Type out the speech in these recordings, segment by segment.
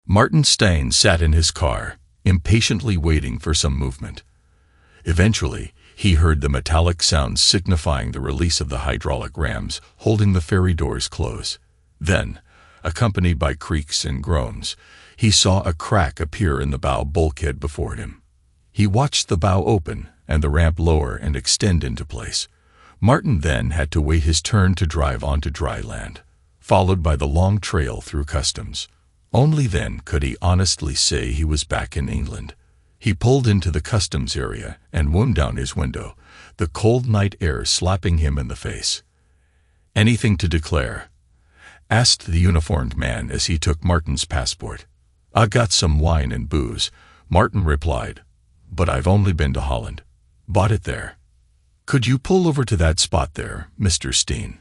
Martin Stain sat in his car, impatiently waiting for some movement. Eventually, he heard the metallic sound signifying the release of the hydraulic rams holding the ferry doors close. Then, accompanied by creaks and groans, he saw a crack appear in the bow bulkhead before him. He watched the bow open and the ramp lower and extend into place. Martin then had to wait his turn to drive onto dry land, followed by the long trail through customs. Only then could he honestly say he was back in England. He pulled into the customs area and wound down his window, the cold night air slapping him in the face. "Anything to declare?" asked the uniformed man as he took Martin's passport. "I got some wine and booze," Martin replied, "but I've only been to Holland. Bought it there." "Could you pull over to that spot there, Mr. Steen?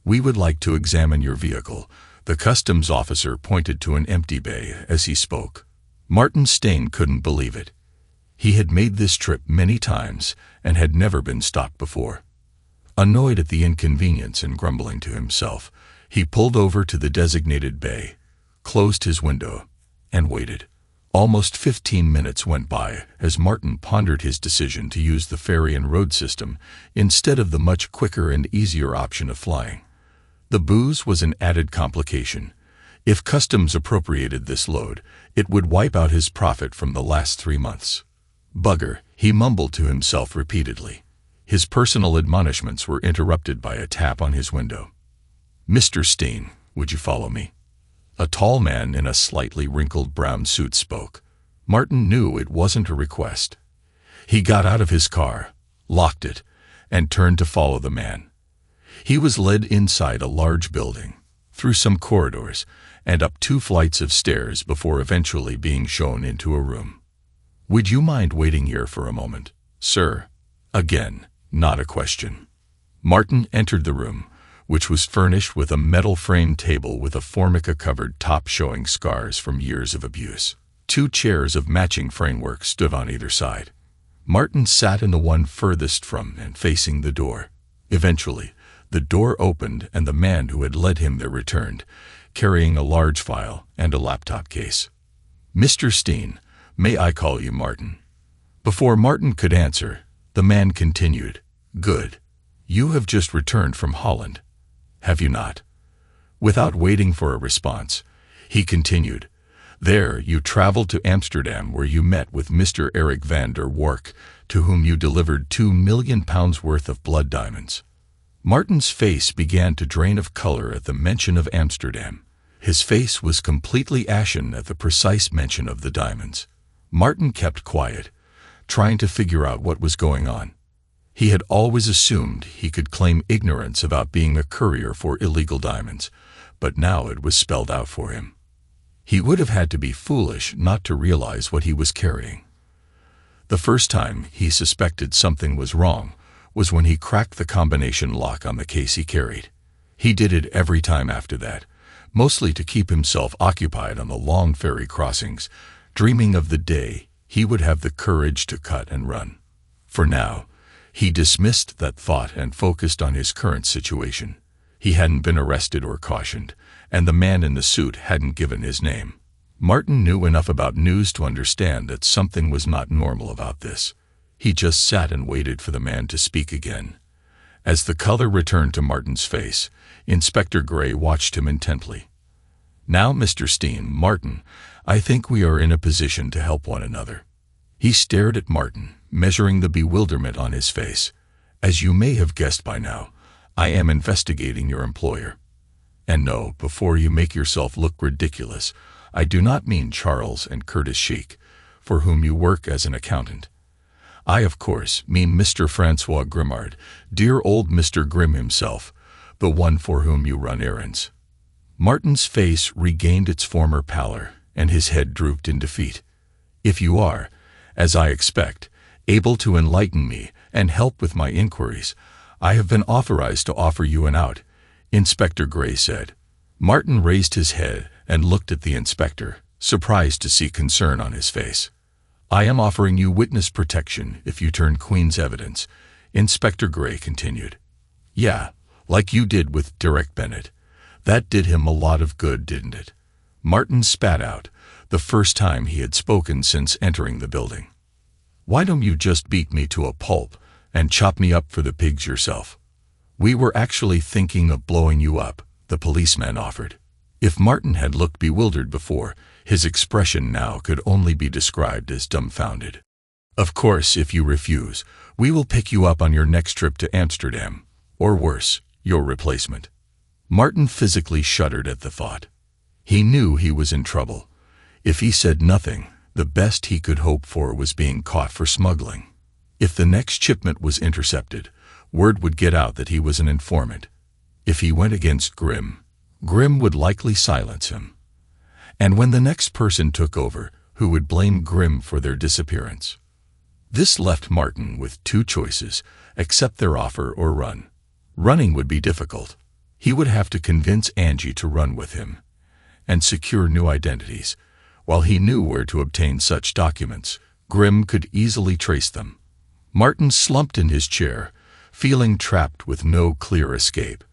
We would like to examine your vehicle." The customs officer pointed to an empty bay as he spoke. Martin Stain couldn't believe it. He had made this trip many times and had never been stopped before. Annoyed at the inconvenience and grumbling to himself, he pulled over to the designated bay, closed his window, and waited. Almost 15 minutes went by as Martin pondered his decision to use the ferry and road system instead of the much quicker and easier option of flying. The booze was an added complication. If customs appropriated this load, it would wipe out his profit from the last 3 months. "Bugger," he mumbled to himself repeatedly. His personal admonishments were interrupted by a tap on his window. "Mr. Steen, would you follow me?" A tall man in a slightly wrinkled brown suit spoke. Martin knew it wasn't a request. He got out of his car, locked it, and turned to follow the man. He was led inside a large building, through some corridors, and up 2 flights of stairs before eventually being shown into a room. "Would you mind waiting here for a moment, sir?" Again, not a question. Martin entered the room, which was furnished with a metal-framed table with a formica-covered top showing scars from years of abuse. 2 chairs of matching framework stood on either side. Martin sat in the one furthest from and facing the door. Eventually, the door opened and the man who had led him there returned, carrying a large file and a laptop case. "Mr. Steen, may I call you Martin?" Before Martin could answer, the man continued, "Good. You have just returned from Holland, have you not?" Without waiting for a response, he continued, "There you traveled to Amsterdam where you met with Mr. Eric van der Wark, to whom you delivered £2 million worth of blood diamonds." Martin's face began to drain of color at the mention of Amsterdam. His face was completely ashen at the precise mention of the diamonds. Martin kept quiet, trying to figure out what was going on. He had always assumed he could claim ignorance about being a courier for illegal diamonds, but now it was spelled out for him. He would have had to be foolish not to realize what he was carrying. The first time he suspected something was wrong was when he cracked the combination lock on the case he carried. He did it every time after that, mostly to keep himself occupied on the long ferry crossings, dreaming of the day he would have the courage to cut and run. For now, he dismissed that thought and focused on his current situation. He hadn't been arrested or cautioned, and the man in the suit hadn't given his name. Martin knew enough about news to understand that something was not normal about this. He just sat and waited for the man to speak again. As the color returned to Martin's face, Inspector Gray watched him intently. "Now, Mr. Steen, Martin, I think we are in a position to help one another." He stared at Martin, measuring the bewilderment on his face. "As you may have guessed by now, I am investigating your employer. And no, before you make yourself look ridiculous, I do not mean Charles and Curtis Sheik, for whom you work as an accountant. I, of course, mean Mr. Francois Grimard, dear old Mr. Grimm himself, the one for whom you run errands." Martin's face regained its former pallor, and his head drooped in defeat. "If you are, as I expect, able to enlighten me and help with my inquiries, I have been authorized to offer you an out," Inspector Gray said. Martin raised his head and looked at the inspector, surprised to see concern on his face. "I am offering you witness protection if you turn Queen's evidence," Inspector Gray continued. "Yeah, like you did with Derek Bennett. That did him a lot of good, didn't it?" Martin spat out, the first time he had spoken since entering the building. "Why don't you just beat me to a pulp and chop me up for the pigs yourself?" "We were actually thinking of blowing you up," the policeman offered. If Martin had looked bewildered before, his expression now could only be described as dumbfounded. "Of course, if you refuse, we will pick you up on your next trip to Amsterdam, or worse, your replacement." Martin physically shuddered at the thought. He knew he was in trouble. If he said nothing, the best he could hope for was being caught for smuggling. If the next shipment was intercepted, word would get out that he was an informant. If he went against Grimm would likely silence him. And when the next person took over, who would blame Grimm for their disappearance? This left Martin with two choices: accept their offer or run. Running would be difficult. He would have to convince Angie to run with him and secure new identities. While he knew where to obtain such documents, Grimm could easily trace them. Martin slumped in his chair, feeling trapped with no clear escape.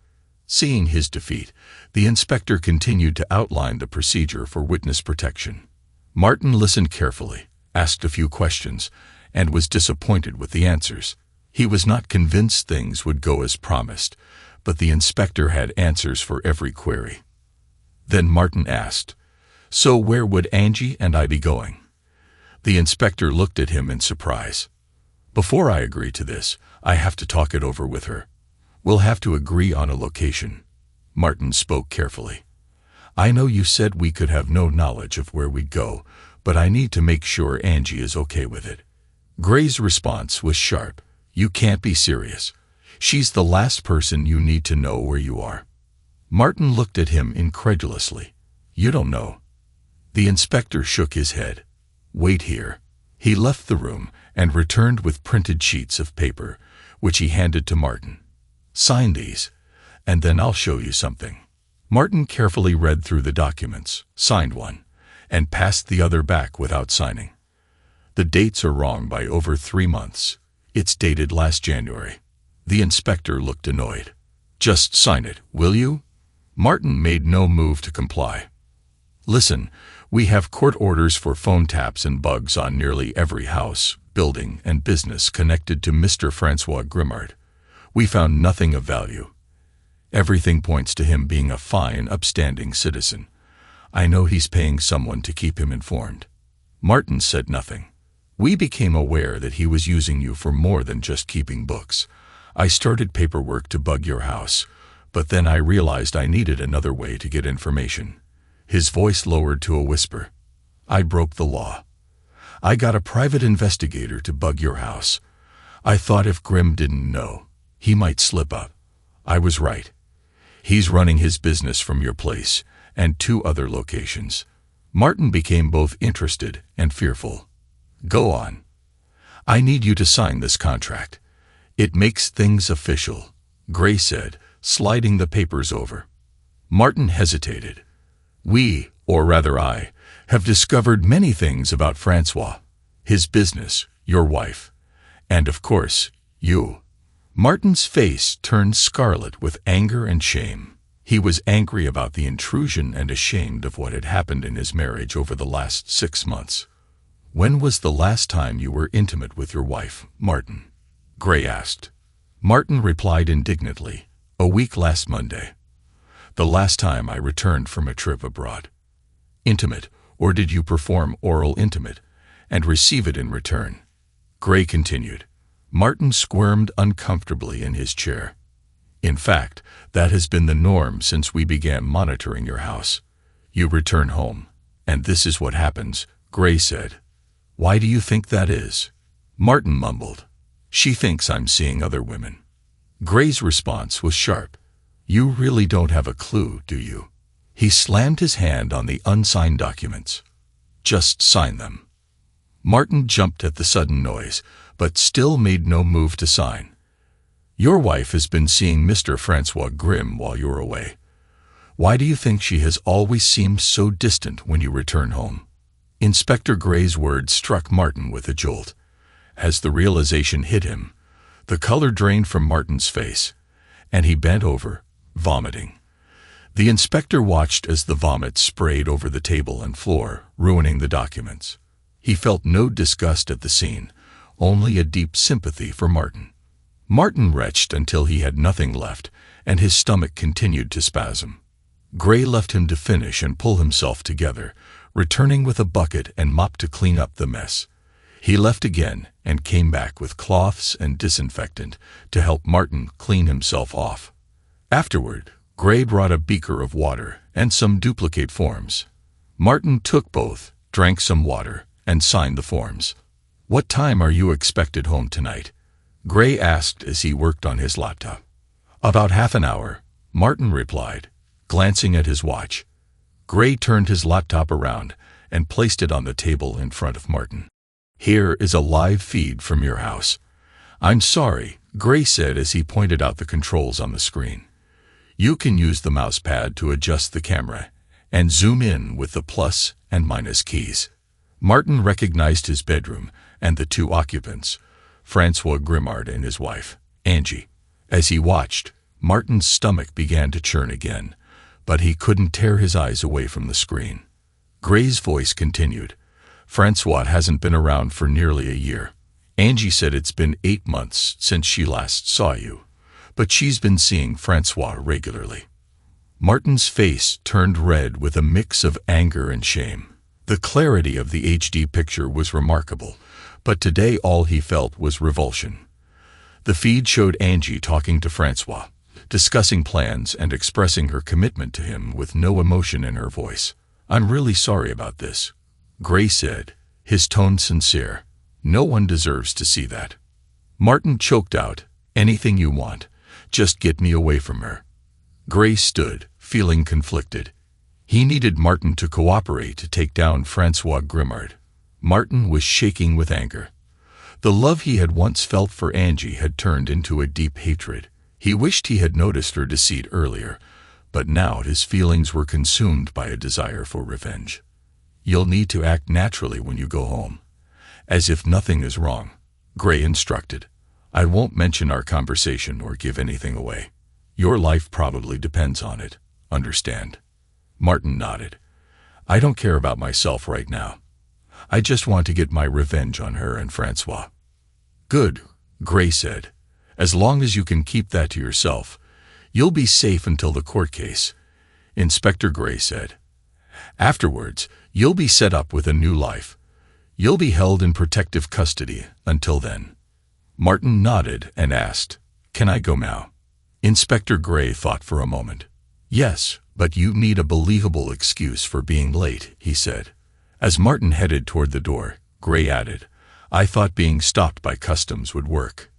Seeing his defeat, the inspector continued to outline the procedure for witness protection. Martin listened carefully, asked a few questions, and was disappointed with the answers. He was not convinced things would go as promised, but the inspector had answers for every query. Then Martin asked, "So where would Angie and I be going?" The inspector looked at him in surprise. "Before I agree to this, I have to talk it over with her. We'll have to agree on a location." Martin spoke carefully. "I know you said we could have no knowledge of where we'd go, but I need to make sure Angie is okay with it." Gray's response was sharp. "You can't be serious. She's the last person you need to know where you are." Martin looked at him incredulously. "You don't know?" The inspector shook his head. "Wait here." He left the room and returned with printed sheets of paper, which he handed to Martin. "Sign these, and then I'll show you something." Martin carefully read through the documents, signed one, and passed the other back without signing. "The dates are wrong by over 3 months. It's dated last January." The inspector looked annoyed. "Just sign it, will you?" Martin made no move to comply. "Listen, we have court orders for phone taps and bugs on nearly every house, building, and business connected to Mr. Francois Grimmard. We found nothing of value. Everything points to him being a fine, upstanding citizen. I know he's paying someone to keep him informed." Martin said nothing. "We became aware that he was using you for more than just keeping books. I started paperwork to bug your house, but then I realized I needed another way to get information." His voice lowered to a whisper. "I broke the law. I got a private investigator to bug your house. I thought if Grimm didn't know, he might slip up. I was right. He's running his business from your place and 2 other locations." Martin became both interested and fearful. "Go on. I need you to sign this contract. It makes things official," Gray said, sliding the papers over. Martin hesitated. "We, or rather I, have discovered many things about Francois, his business, your wife, and of course, you." Martin's face turned scarlet with anger and shame. He was angry about the intrusion and ashamed of what had happened in his marriage over the last 6 months. "When was the last time you were intimate with your wife, Martin?" Gray asked. Martin replied indignantly, "A week last Monday. The last time I returned from a trip abroad." "Intimate, or did you perform oral intimate and receive it in return?" Gray continued. Martin squirmed uncomfortably in his chair. "In fact, that has been the norm since we began monitoring your house. You return home, and this is what happens," Gray said. "Why do you think that is?" Martin mumbled. "She thinks I'm seeing other women." Gray's response was sharp. "You really don't have a clue, do you?" He slammed his hand on the unsigned documents. "Just sign them." Martin jumped at the sudden noise, but still made no move to sign. "Your wife has been seeing Mr. Francois Grimm while you're away. Why do you think she has always seemed so distant when you return home?" Inspector Gray's words struck Martin with a jolt. As the realization hit him, the color drained from Martin's face, and he bent over, vomiting. The inspector watched as the vomit sprayed over the table and floor, ruining the documents. He felt no disgust at the scene, only a deep sympathy for Martin. Martin retched until he had nothing left, and his stomach continued to spasm. Gray left him to finish and pull himself together, returning with a bucket and mop to clean up the mess. He left again and came back with cloths and disinfectant to help Martin clean himself off. Afterward, Gray brought a beaker of water and some duplicate forms. Martin took both, drank some water, and signed the forms. "What time are you expected home tonight?" Gray asked as he worked on his laptop. "About half an hour," Martin replied, glancing at his watch. Gray turned his laptop around and placed it on the table in front of Martin. "Here is a live feed from your house." "I'm sorry," Gray said as he pointed out the controls on the screen. "You can use the mouse pad to adjust the camera and zoom in with the plus and minus keys." Martin recognized his bedroom and the two occupants, Francois Grimard and his wife, Angie. As he watched, Martin's stomach began to churn again, but he couldn't tear his eyes away from the screen. Gray's voice continued. "Francois hasn't been around for nearly a year. Angie said it's been 8 months since she last saw you, but she's been seeing Francois regularly." Martin's face turned red with a mix of anger and shame. The clarity of the HD picture was remarkable, but today all he felt was revulsion. The feed showed Angie talking to Francois, discussing plans and expressing her commitment to him with no emotion in her voice. "I'm really sorry about this," Gray said, his tone sincere. "No one deserves to see that." Martin choked out, "Anything you want. Just get me away from her." Gray stood, feeling conflicted. He needed Martin to cooperate to take down Francois Grimard. Martin was shaking with anger. The love he had once felt for Angie had turned into a deep hatred. He wished he had noticed her deceit earlier, but now his feelings were consumed by a desire for revenge. "You'll need to act naturally when you go home, as if nothing is wrong," Gray instructed. "I won't mention our conversation or give anything away. Your life probably depends on it, understand?" Martin nodded. "I don't care about myself right now. I just want to get my revenge on her and Francois." "Good," Gray said. "As long as you can keep that to yourself, you'll be safe until the court case," Inspector Gray said. "Afterwards, you'll be set up with a new life. You'll be held in protective custody until then." Martin nodded and asked, "Can I go now?" Inspector Gray thought for a moment. "Yes, but you need a believable excuse for being late," he said. As Martin headed toward the door, Gray added, "I thought being stopped by customs would work."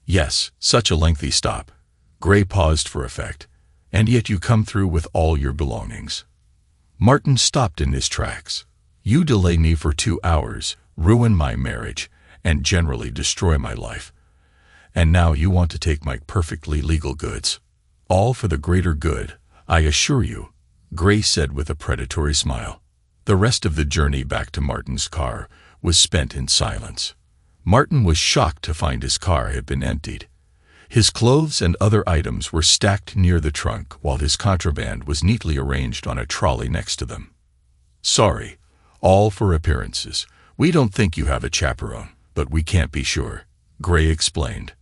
"Yes, such a lengthy stop." Gray paused for effect. "And yet you come through with all your belongings." Martin stopped in his tracks. "You delay me for 2 hours, ruin my marriage, and generally destroy my life. And now you want to take my perfectly legal goods. All for the greater good, I assure you," Gray said with a predatory smile. The rest of the journey back to Martin's car was spent in silence. Martin was shocked to find his car had been emptied. His clothes and other items were stacked near the trunk while his contraband was neatly arranged on a trolley next to them. "Sorry, all for appearances. We don't think you have a chaperone, but we can't be sure," Gray explained.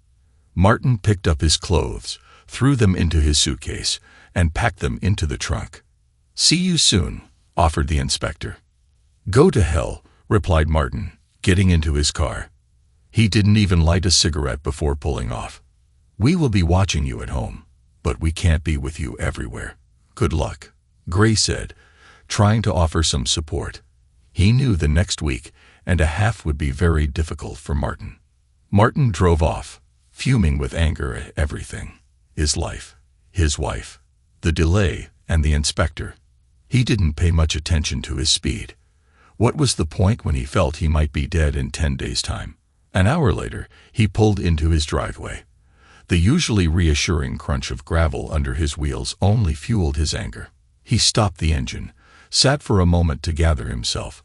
Martin picked up his clothes, threw them into his suitcase, and packed them into the trunk. "See you soon," offered the inspector. "Go to hell," replied Martin, getting into his car. He didn't even light a cigarette before pulling off. "We will be watching you at home, but we can't be with you everywhere. Good luck," Gray said, trying to offer some support. He knew the next week and a half would be very difficult for Martin. Martin drove off, fuming with anger at everything. His life, his wife, the delay, and the inspector. He didn't pay much attention to his speed. What was the point when he felt he might be dead in 10 days' time? An hour later, he pulled into his driveway. The usually reassuring crunch of gravel under his wheels only fueled his anger. He stopped the engine, sat for a moment to gather himself,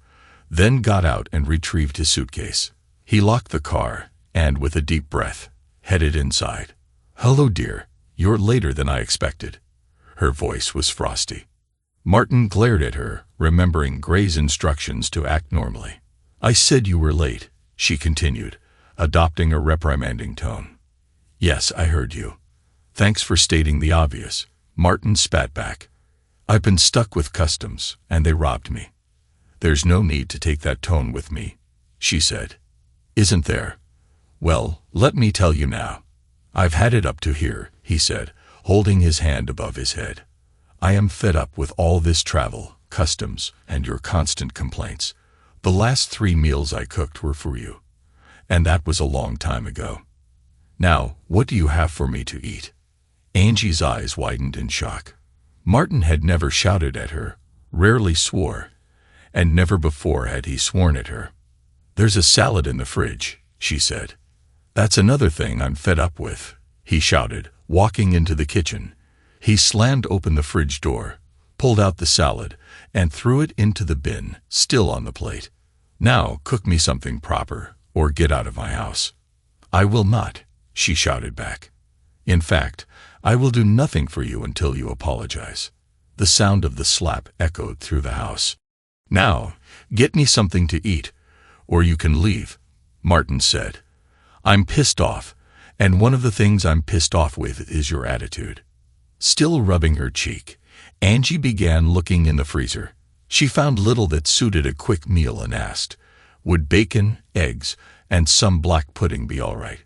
then got out and retrieved his suitcase. He locked the car and, with a deep breath, headed inside. "Hello, dear. You're later than I expected." Her voice was frosty. Martin glared at her, remembering Gray's instructions to act normally. "I said you were late," she continued, adopting a reprimanding tone. "Yes, I heard you. Thanks for stating the obvious," Martin spat back. "I've been stuck with customs, and they robbed me." "There's no need to take that tone with me," she said. "Isn't there? Well, let me tell you now. I've had it up to here," he said, holding his hand above his head. "I am fed up with all this travel, customs, and your constant complaints. The last 3 meals I cooked were for you, and that was a long time ago. Now, what do you have for me to eat?" Angie's eyes widened in shock. Martin had never shouted at her, rarely swore, and never before had he sworn at her. "There's a salad in the fridge," she said. "That's another thing I'm fed up with," he shouted, walking into the kitchen. He slammed open the fridge door, pulled out the salad, and threw it into the bin, still on the plate. "Now cook me something proper, or get out of my house." "I will not," she shouted back. "In fact, I will do nothing for you until you apologize." The sound of the slap echoed through the house. "Now, get me something to eat, or you can leave," Martin said. "I'm pissed off, and one of the things I'm pissed off with is your attitude." Still rubbing her cheek, Angie began looking in the freezer. She found little that suited a quick meal and asked, would bacon, eggs, and some black pudding be all right?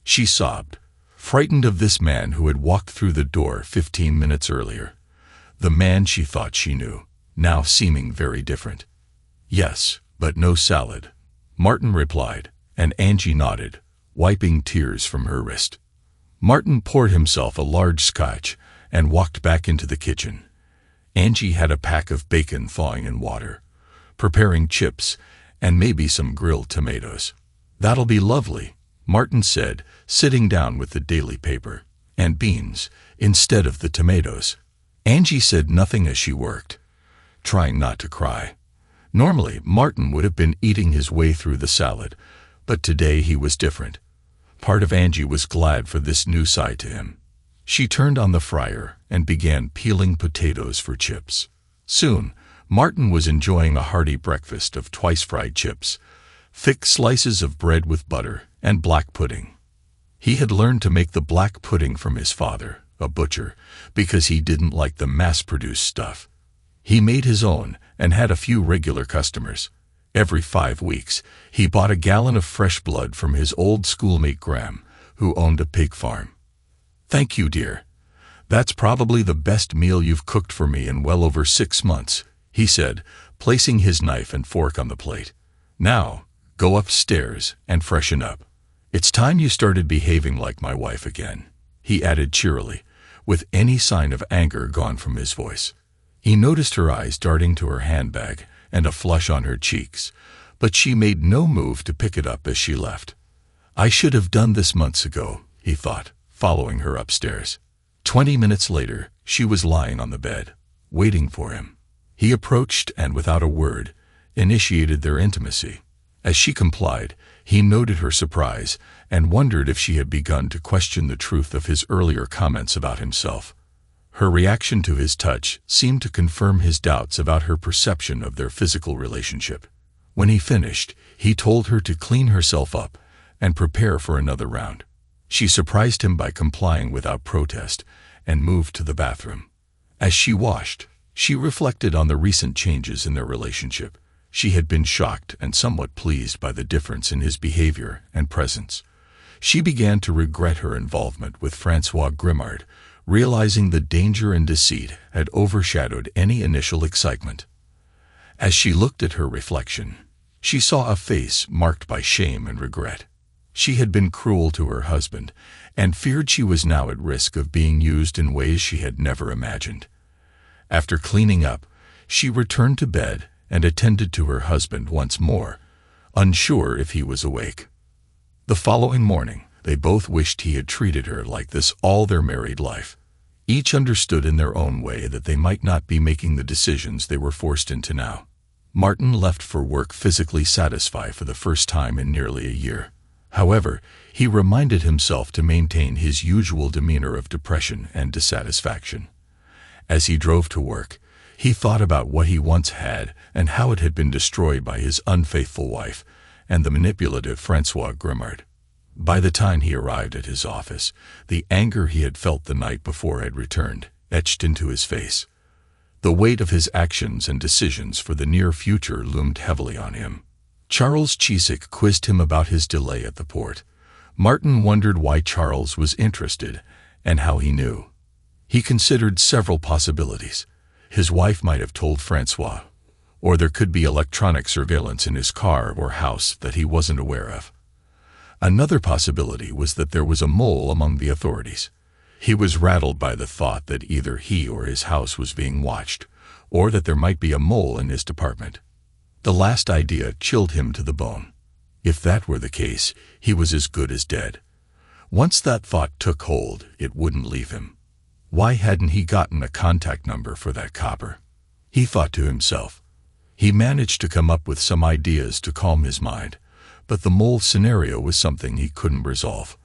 She sobbed, frightened of this man who had walked through the door 15 minutes earlier. The man she thought she knew, now seeming very different. "Yes, but no salad," Martin replied, and Angie nodded, wiping tears from her wrist. Martin poured himself a large scotch and walked back into the kitchen. Angie had a pack of bacon thawing in water, preparing chips, and maybe some grilled tomatoes. "That'll be lovely," Martin said, sitting down with the daily paper. "And beans, instead of the tomatoes." Angie said nothing as she worked, trying not to cry. Normally, Martin would have been eating his way through the salad, but today he was different. Part of Angie was glad for this new side to him. She turned on the fryer and began peeling potatoes for chips. Soon, Martin was enjoying a hearty breakfast of twice-fried chips, thick slices of bread with butter, and black pudding. He had learned to make the black pudding from his father, a butcher, because he didn't like the mass-produced stuff. He made his own and had a few regular customers. Every 5 weeks, he bought a gallon of fresh blood from his old schoolmate Graham, who owned a pig farm. "Thank you, dear. That's probably the best meal you've cooked for me in well over 6 months, he said, placing his knife and fork on the plate. "Now, go upstairs and freshen up. It's time you started behaving like my wife again," he added cheerily, with any sign of anger gone from his voice. He noticed her eyes darting to her handbag and a flush on her cheeks, but she made no move to pick it up as she left. "I should have done this months ago," he thought, following her upstairs. 20 minutes later, she was lying on the bed, waiting for him. He approached and, without a word, initiated their intimacy. As she complied, he noted her surprise and wondered if she had begun to question the truth of his earlier comments about himself. Her reaction to his touch seemed to confirm his doubts about her perception of their physical relationship. When he finished, he told her to clean herself up and prepare for another round. She surprised him by complying without protest and moved to the bathroom. As she washed, she reflected on the recent changes in their relationship. She had been shocked and somewhat pleased by the difference in his behavior and presence. She began to regret her involvement with Francois Grimard, realizing the danger and deceit had overshadowed any initial excitement. As she looked at her reflection, she saw a face marked by shame and regret. She had been cruel to her husband and feared she was now at risk of being used in ways she had never imagined. After cleaning up, she returned to bed and attended to her husband once more, unsure if he was awake. The following morning, they both wished he had treated her like this all their married life. Each understood in their own way that they might not be making the decisions they were forced into now. Martin left for work physically satisfied for the first time in nearly a year. However, he reminded himself to maintain his usual demeanor of depression and dissatisfaction. As he drove to work, he thought about what he once had and how it had been destroyed by his unfaithful wife and the manipulative Francois Grimard. By the time he arrived at his office, the anger he had felt the night before had returned, etched into his face. The weight of his actions and decisions for the near future loomed heavily on him. Charles Chisek quizzed him about his delay at the port. Martin wondered why Charles was interested and how he knew. He considered several possibilities. His wife might have told Francois, or there could be electronic surveillance in his car or house that he wasn't aware of. Another possibility was that there was a mole among the authorities. He was rattled by the thought that either he or his house was being watched, or that there might be a mole in his department. The last idea chilled him to the bone. If that were the case, he was as good as dead. Once that thought took hold, it wouldn't leave him. Why hadn't he gotten a contact number for that copper? He thought to himself. He managed to come up with some ideas to calm his mind, but the mole scenario was something he couldn't resolve.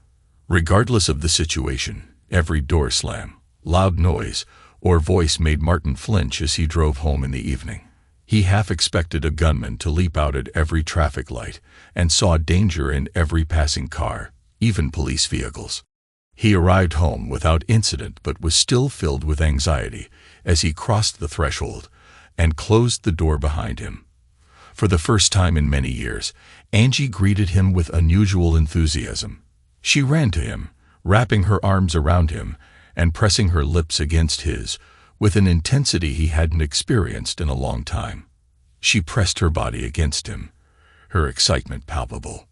Regardless of the situation, every door slam, loud noise, or voice made Martin flinch as he drove home in the evening. He half expected a gunman to leap out at every traffic light and saw danger in every passing car, even police vehicles. He arrived home without incident but was still filled with anxiety as he crossed the threshold and closed the door behind him. For the first time in many years, Angie greeted him with unusual enthusiasm. She ran to him, wrapping her arms around him and pressing her lips against his with an intensity he hadn't experienced in a long time. She pressed her body against him, her excitement palpable.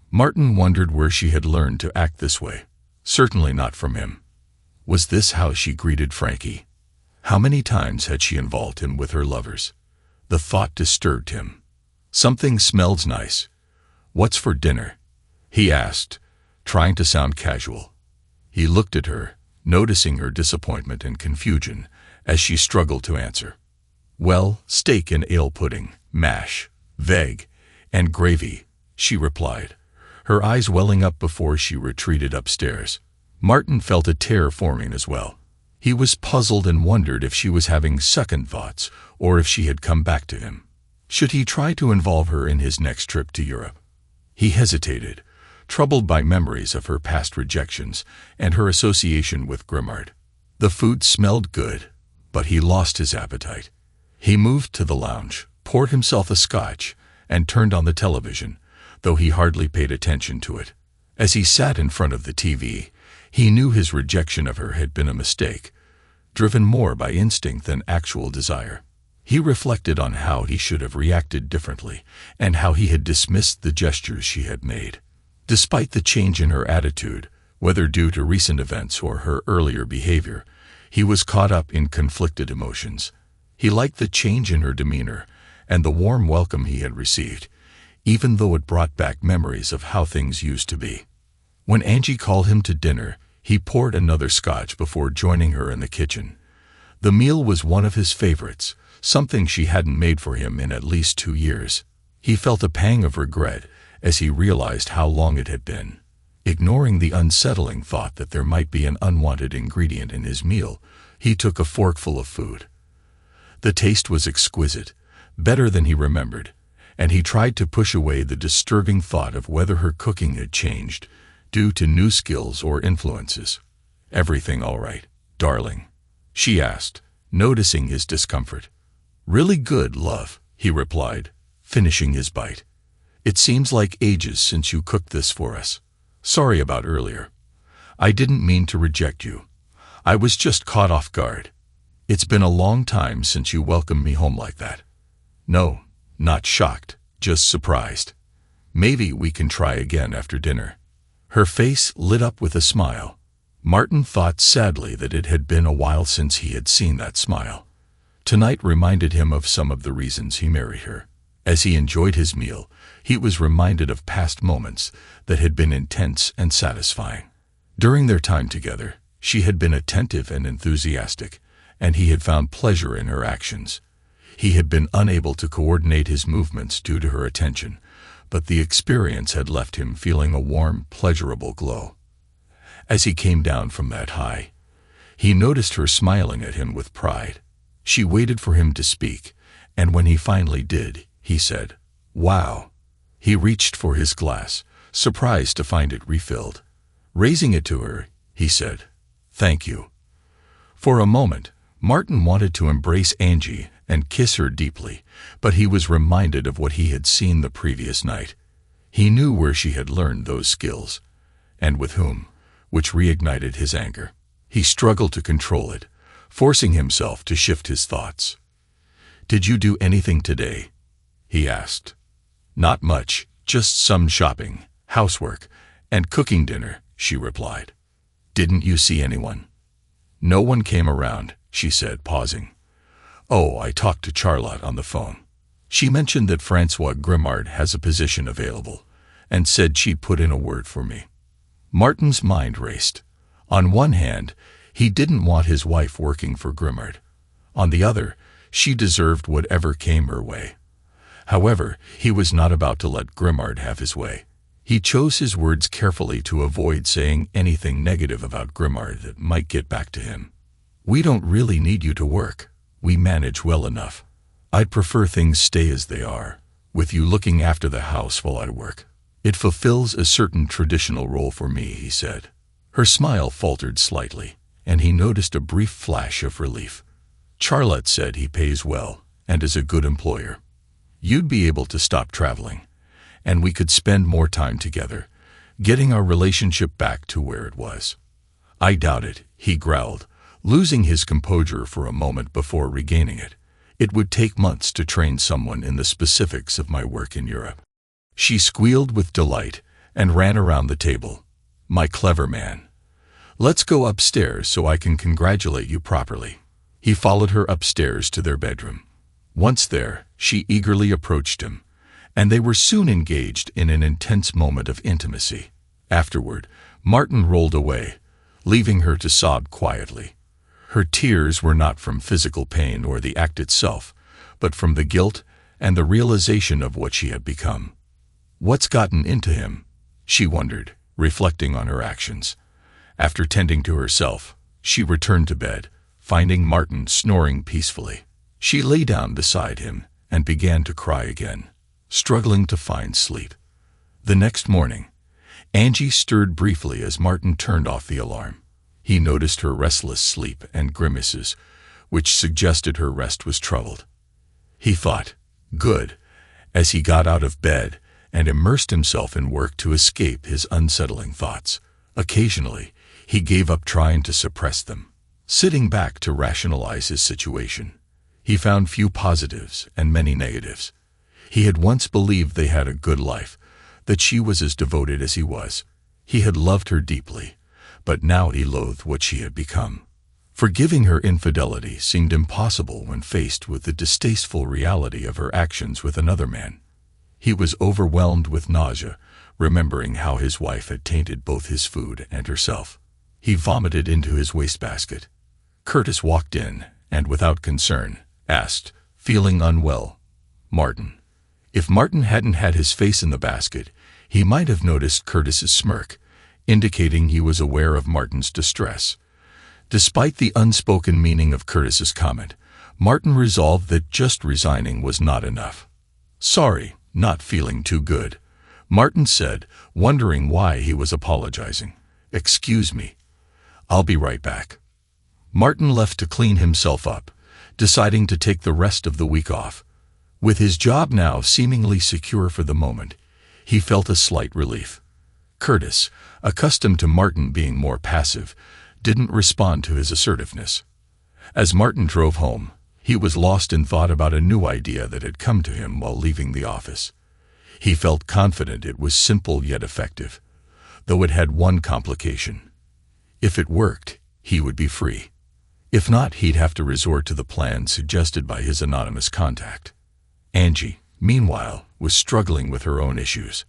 Martin wondered where she had learned to act this way. Certainly not from him. Was this how she greeted Frankie? How many times had she involved him with her lovers? The thought disturbed him. "Something smells nice. What's for dinner?" he asked, trying to sound casual. He looked at her, noticing her disappointment and confusion as she struggled to answer. "Well, steak and ale pudding, mash, veg, and gravy," she replied, her eyes welling up before she retreated upstairs. Martin felt a tear forming as well. He was puzzled and wondered if she was having second thoughts or if she had come back to him. Should he try to involve her in his next trip to Europe? He hesitated, troubled by memories of her past rejections and her association with Grimard. The food smelled good, but he lost his appetite. He moved to the lounge, poured himself a scotch, and turned on the television, though he hardly paid attention to it. As he sat in front of the TV, he knew his rejection of her had been a mistake, driven more by instinct than actual desire. He reflected on how he should have reacted differently and how he had dismissed the gestures she had made. Despite the change in her attitude, whether due to recent events or her earlier behavior, he was caught up in conflicted emotions. He liked the change in her demeanor and the warm welcome he had received, even though it brought back memories of how things used to be. When Angie called him to dinner, he poured another scotch before joining her in the kitchen. The meal was one of his favorites, something she hadn't made for him in at least 2 years. He felt a pang of regret as he realized how long it had been. Ignoring the unsettling thought that there might be an unwanted ingredient in his meal, he took a forkful of food. The taste was exquisite, better than he remembered, and he tried to push away the disturbing thought of whether her cooking had changed due to new skills or influences. "Everything all right, darling?" she asked, noticing his discomfort. "Really good, love," he replied, finishing his bite. "It seems like ages since you cooked this for us. Sorry about earlier. I didn't mean to reject you. I was just caught off guard. It's been a long time since you welcomed me home like that." "No, not shocked, just surprised. Maybe we can try again after dinner." Her face lit up with a smile. Martin thought sadly that it had been a while since he had seen that smile. Tonight reminded him of some of the reasons he married her. As he enjoyed his meal, he was reminded of past moments that had been intense and satisfying. During their time together, she had been attentive and enthusiastic, and he had found pleasure in her actions. He had been unable to coordinate his movements due to her attention, but the experience had left him feeling a warm, pleasurable glow. As he came down from that high, He noticed her smiling at him with pride. She waited for him to speak, and when he finally did, he said, "Wow." He reached for his glass, surprised to find it refilled. Raising it to her, he said, "Thank you." For a moment, Martin wanted to embrace Angie and kiss her deeply, but he was reminded of what he had seen the previous night. He knew where she had learned those skills, and with whom, which reignited his anger. He struggled to control it, forcing himself to shift his thoughts. "Did you do anything today?" he asked. "Not much, just some shopping, housework, and cooking dinner," she replied. "Didn't you see anyone?" "No one came around," she said, pausing. "Oh, I talked to Charlotte on the phone. She mentioned that Francois Grimard has a position available, and said she'd put in a word for me." Martin's mind raced. On one hand, he didn't want his wife working for Grimard. On the other, she deserved whatever came her way. However, he was not about to let Grimard have his way. He chose his words carefully to avoid saying anything negative about Grimard that might get back to him. "We don't really need you to work. We manage well enough. I'd prefer things stay as they are, with you looking after the house while I work. It fulfills a certain traditional role for me," he said. Her smile faltered slightly, and he noticed a brief flash of relief. "Charlotte said he pays well and is a good employer. You'd be able to stop traveling, and we could spend more time together, getting our relationship back to where it was." "I doubt it," he growled, losing his composure for a moment before regaining it. "It would take months to train someone in the specifics of my work in Europe." She squealed with delight and ran around the table. "My clever man. Let's go upstairs so I can congratulate you properly." He followed her upstairs to their bedroom. Once there, she eagerly approached him, and they were soon engaged in an intense moment of intimacy. Afterward, Martin rolled away, leaving her to sob quietly. Her tears were not from physical pain or the act itself, but from the guilt and the realization of what she had become. What's gotten into him? She wondered, reflecting on her actions. After tending to herself, she returned to bed, finding Martin snoring peacefully. She lay down beside him and began to cry again, struggling to find sleep. The next morning, Angie stirred briefly as Martin turned off the alarm. He noticed her restless sleep and grimaces, which suggested her rest was troubled. He thought, "Good," as he got out of bed and immersed himself in work to escape his unsettling thoughts. Occasionally, he gave up trying to suppress them, sitting back to rationalize his situation. He found few positives and many negatives. He had once believed they had a good life, that she was as devoted as he was. He had loved her deeply, but now he loathed what she had become. Forgiving her infidelity seemed impossible when faced with the distasteful reality of her actions with another man. He was overwhelmed with nausea, remembering how his wife had tainted both his food and herself. He vomited into his wastebasket. Curtis walked in, and without concern, asked, "Feeling unwell, Martin?" If Martin hadn't had his face in the basket, he might have noticed Curtis's smirk, indicating he was aware of Martin's distress. Despite the unspoken meaning of Curtis's comment, Martin resolved that just resigning was not enough. "Sorry, not feeling too good," Martin said, wondering why he was apologizing. "Excuse me. I'll be right back." Martin left to clean himself up, deciding to take the rest of the week off. With his job now seemingly secure for the moment, he felt a slight relief. Curtis, accustomed to Martin being more passive, didn't respond to his assertiveness. As Martin drove home, he was lost in thought about a new idea that had come to him while leaving the office. He felt confident it was simple yet effective, though it had one complication. If it worked, he would be free. If not, he'd have to resort to the plan suggested by his anonymous contact. Angie, meanwhile, was struggling with her own issues.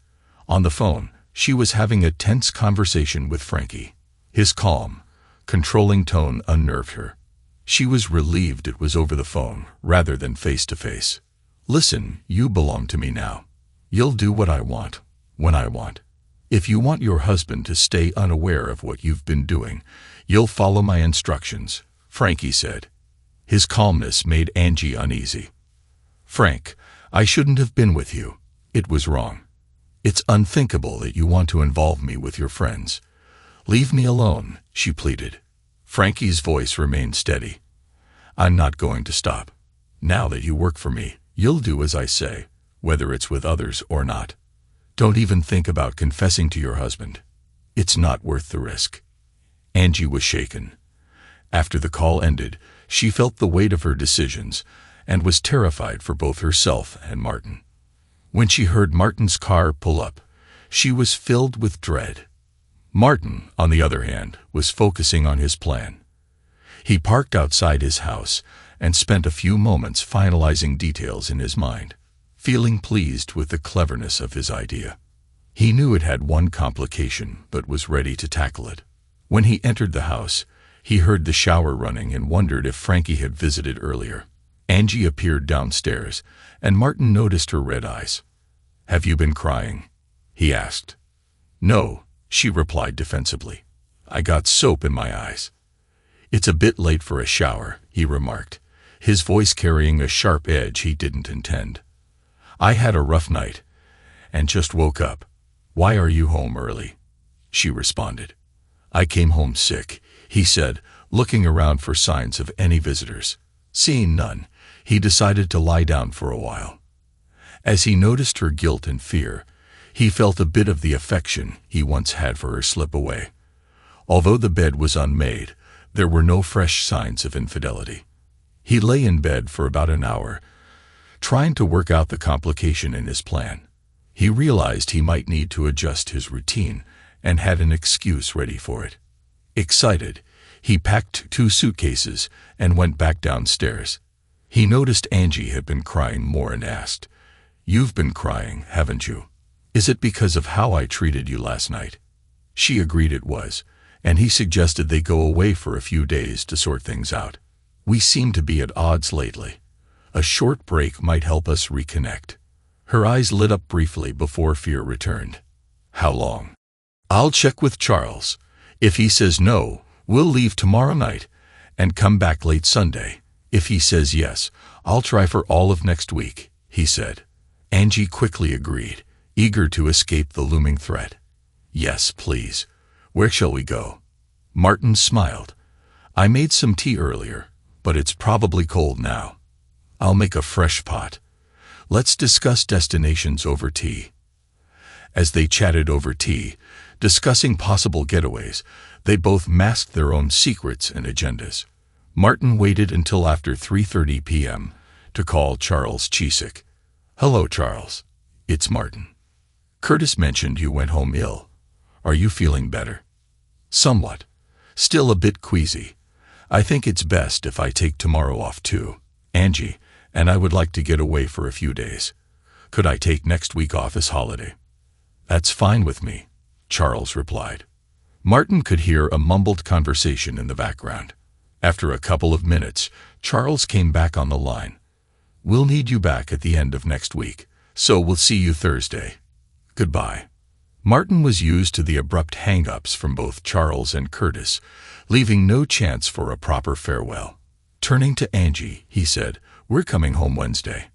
On the phone, she was having a tense conversation with Frankie. His calm, controlling tone unnerved her. She was relieved it was over the phone rather than face-to-face. "Listen, you belong to me now. You'll do what I want, when I want. If you want your husband to stay unaware of what you've been doing, you'll follow my instructions, Frankie said. His calmness made Angie uneasy. Frank, I shouldn't have been with you. It was wrong. It's unthinkable that you want to involve me with your friends. Leave me alone, she pleaded. Frankie's voice remained steady. I'm not going to stop. Now that you work for me, you'll do as I say, whether it's with others or not. Don't even think about confessing to your husband. It's not worth the risk. Angie was shaken. After the call ended, she felt the weight of her decisions and was terrified for both herself and Martin. When she heard Martin's car pull up, she was filled with dread. Martin, on the other hand, was focusing on his plan. He parked outside his house and spent a few moments finalizing details in his mind, feeling pleased with the cleverness of his idea. He knew it had one complication, but was ready to tackle it. When he entered the house, he heard the shower running and wondered if Frankie had visited earlier. Angie appeared downstairs, and Martin noticed her red eyes. Have you been crying? He asked. No, she replied defensively. I got soap in my eyes. It's a bit late for a shower, he remarked, his voice carrying a sharp edge he didn't intend. I had a rough night, and just woke up. Why are you home early? She responded. I came home sick, he said, looking around for signs of any visitors. Seeing none, he decided to lie down for a while. As he noticed her guilt and fear, he felt a bit of the affection he once had for her slip away. Although the bed was unmade, there were no fresh signs of infidelity. He lay in bed for about an hour, trying to work out the complication in his plan. He realized he might need to adjust his routine and had an excuse ready for it. Excited, he packed 2 suitcases and went back downstairs. He noticed Angie had been crying more and asked, You've been crying, haven't you? Is it because of how I treated you last night? She agreed it was, and he suggested they go away for a few days to sort things out. We seem to be at odds lately. A short break might help us reconnect. Her eyes lit up briefly before fear returned. How long? I'll check with Charles. If he says no, we'll leave tomorrow night and come back late Sunday. If he says yes, I'll try for all of next week, he said. Angie quickly agreed, eager to escape the looming threat. Yes, please. Where shall we go? Martin smiled. I made some tea earlier, but it's probably cold now. I'll make a fresh pot. Let's discuss destinations over tea. As they chatted over tea, discussing possible getaways, they both masked their own secrets and agendas. Martin waited until after 3:30 p.m. to call Charles Chisik. Hello, Charles. It's Martin. Curtis mentioned you went home ill. Are you feeling better? Somewhat. Still a bit queasy. I think it's best if I take tomorrow off too, Angie, and I would like to get away for a few days. Could I take next week off as holiday? That's fine with me, Charles replied. Martin could hear a mumbled conversation in the background. After a couple of minutes, Charles came back on the line. We'll need you back at the end of next week, so we'll see you Thursday. Goodbye. Martin was used to the abrupt hang-ups from both Charles and Curtis, leaving no chance for a proper farewell. Turning to Angie, he said, We're coming home Wednesday.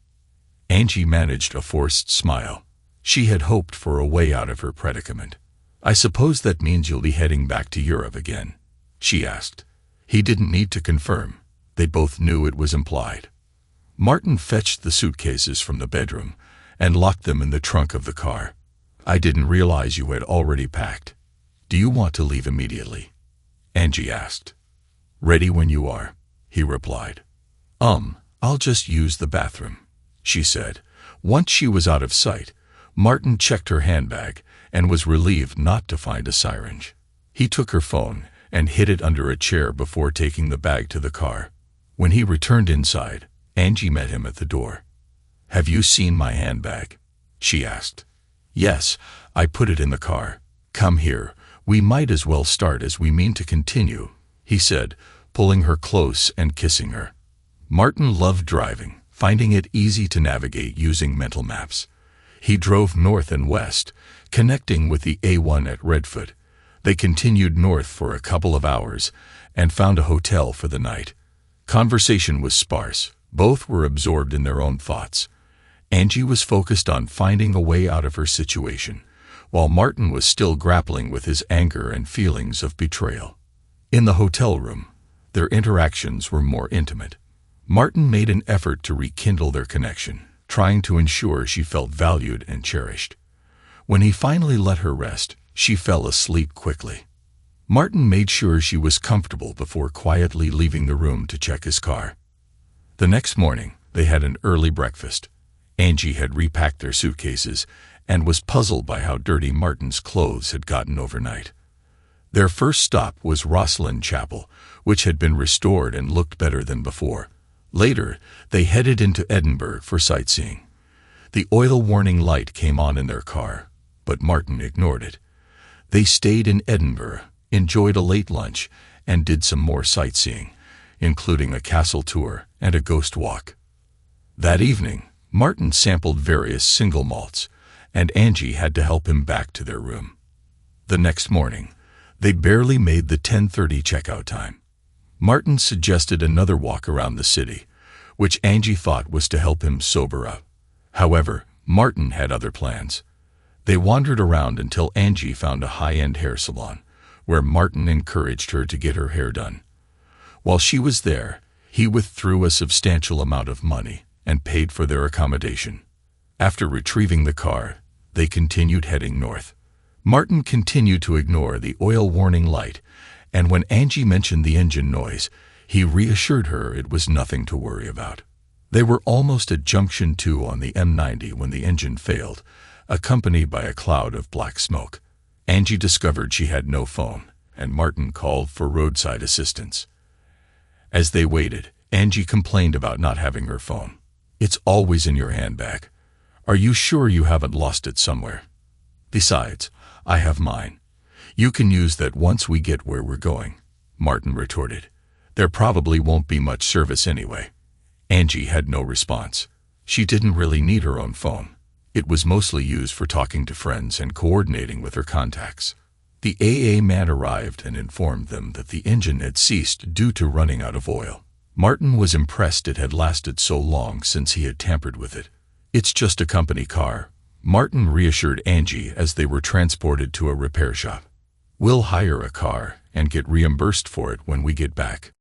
Angie managed a forced smile. She had hoped for a way out of her predicament. I suppose that means you'll be heading back to Europe again, she asked. He didn't need to confirm. They both knew it was implied. Martin fetched the suitcases from the bedroom and locked them in the trunk of the car. I didn't realize you had already packed. Do you want to leave immediately? Angie asked. Ready when you are, he replied. I'll just use the bathroom, she said. Once she was out of sight, Martin checked her handbag and was relieved not to find a syringe. He took her phone and hid it under a chair before taking the bag to the car. When he returned inside, Angie met him at the door. Have you seen my handbag? She asked. Yes, I put it in the car. Come here, we might as well start as we mean to continue, he said, pulling her close and kissing her. Martin loved driving, finding it easy to navigate using mental maps. He drove north and west, connecting with the A1 at Redfoot. They continued north for a couple of hours and found a hotel for the night. Conversation was sparse. Both were absorbed in their own thoughts. Angie was focused on finding a way out of her situation, while Martin was still grappling with his anger and feelings of betrayal. In the hotel room, their interactions were more intimate. Martin made an effort to rekindle their connection, trying to ensure she felt valued and cherished. When he finally let her rest, she fell asleep quickly. Martin made sure she was comfortable before quietly leaving the room to check his car. The next morning, they had an early breakfast. Angie had repacked their suitcases and was puzzled by how dirty Martin's clothes had gotten overnight. Their first stop was Rosslyn Chapel, which had been restored and looked better than before. Later, they headed into Edinburgh for sightseeing. The oil warning light came on in their car, but Martin ignored it. They stayed in Edinburgh, enjoyed a late lunch, and did some more sightseeing, including a castle tour and a ghost walk. That evening, Martin sampled various single malts, and Angie had to help him back to their room. The next morning, they barely made the 10:30 checkout time. Martin suggested another walk around the city, which Angie thought was to help him sober up. However, Martin had other plans. They wandered around until Angie found a high-end hair salon, where Martin encouraged her to get her hair done. While she was there, he withdrew a substantial amount of money and paid for their accommodation. After retrieving the car, they continued heading north. Martin continued to ignore the oil warning light, and when Angie mentioned the engine noise, he reassured her it was nothing to worry about. They were almost at Junction 2 on the M90 when the engine failed, accompanied by a cloud of black smoke. Angie discovered she had no phone, and Martin called for roadside assistance. As they waited, Angie complained about not having her phone. "It's always in your handbag. Are you sure you haven't lost it somewhere? Besides, I have mine. You can use that once we get where we're going," Martin retorted. "There probably won't be much service anyway." Angie had no response. She didn't really need her own phone. It was mostly used for talking to friends and coordinating with her contacts. The AA man arrived and informed them that the engine had ceased due to running out of oil. Martin was impressed it had lasted so long since he had tampered with it. "It's just a company car," Martin reassured Angie as they were transported to a repair shop. "We'll hire a car and get reimbursed for it when we get back."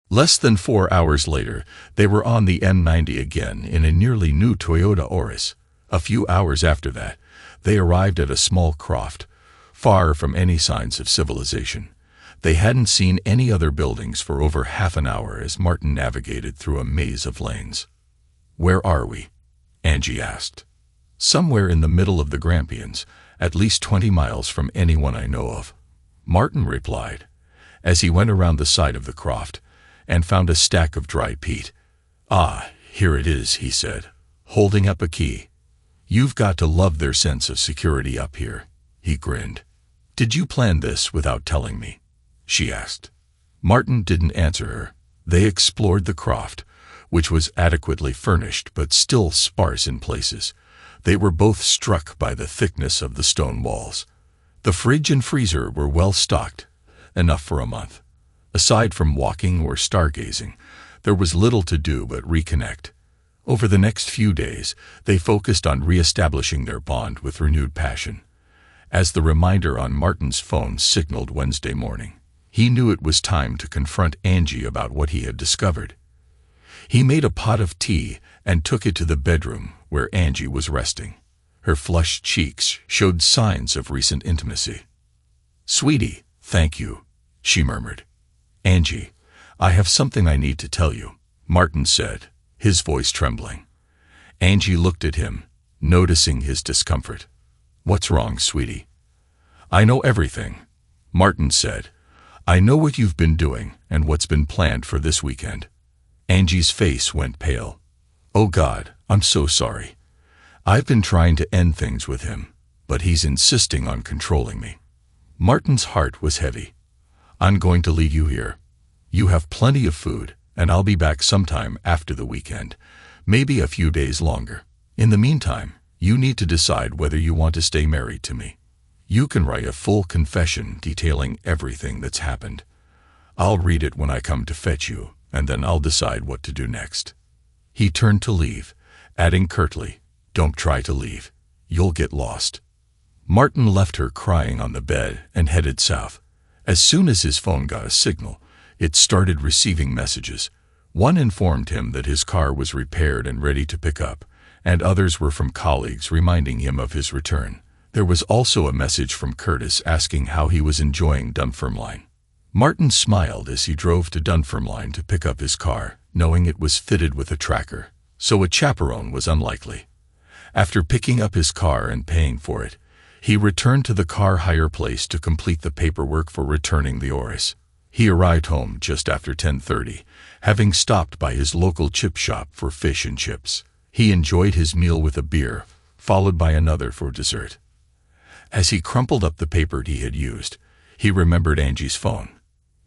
Less than 4 hours later, they were on the M90 again in a nearly new Toyota Auris. A few hours after that, they arrived at a small croft, far from any signs of civilization. They hadn't seen any other buildings for over half an hour as Martin navigated through a maze of lanes. "Where are we?" Angie asked. "Somewhere in the middle of the Grampians, at least 20 miles from anyone I know of," Martin replied, as he went around the side of the croft and found a stack of dry peat. "Ah, here it is," he said, holding up a key. "You've got to love their sense of security up here," he grinned. "Did you plan this without telling me?" she asked. Martin didn't answer her. They explored the croft, which was adequately furnished but still sparse in places. They were both struck by the thickness of the stone walls. The fridge and freezer were well stocked, enough for a month. Aside from walking or stargazing, there was little to do but reconnect. Over the next few days, they focused on reestablishing their bond with renewed passion. As the reminder on Martin's phone signaled Wednesday morning, he knew it was time to confront Angie about what he had discovered. He made a pot of tea and took it to the bedroom where Angie was resting. Her flushed cheeks showed signs of recent intimacy. "Sweetie, thank you," she murmured. "Angie, I have something I need to tell you," Martin said, his voice trembling. Angie looked at him, noticing his discomfort. "What's wrong, sweetie?" "I know everything," Martin said. "I know what you've been doing and what's been planned for this weekend." Angie's face went pale. "Oh God, I'm so sorry. I've been trying to end things with him, but he's insisting on controlling me." Martin's heart was heavy. "I'm going to leave you here. You have plenty of food, and I'll be back sometime after the weekend, maybe a few days longer. In the meantime, You need to decide whether you want to stay married to me. You can write a full confession detailing everything that's happened. I'll read it when I come to fetch you, and then I'll decide what to do next." He turned to leave, adding curtly, "Don't try to leave. You'll get lost." Martin left her crying on the bed and headed south. As soon as his phone got a signal, it started receiving messages. One informed him that his car was repaired and ready to pick up, and others were from colleagues reminding him of his return. There was also a message from Curtis asking how he was enjoying Dunfermline. Martin smiled as he drove to Dunfermline to pick up his car, knowing it was fitted with a tracker, so a chaperone was unlikely. After picking up his car and paying for it, he returned to the car hire place to complete the paperwork for returning the Oris. He arrived home just after 10:30, having stopped by his local chip shop for fish and chips. He enjoyed his meal with a beer, followed by another for dessert. As he crumpled up the paper he had used, he remembered Angie's phone.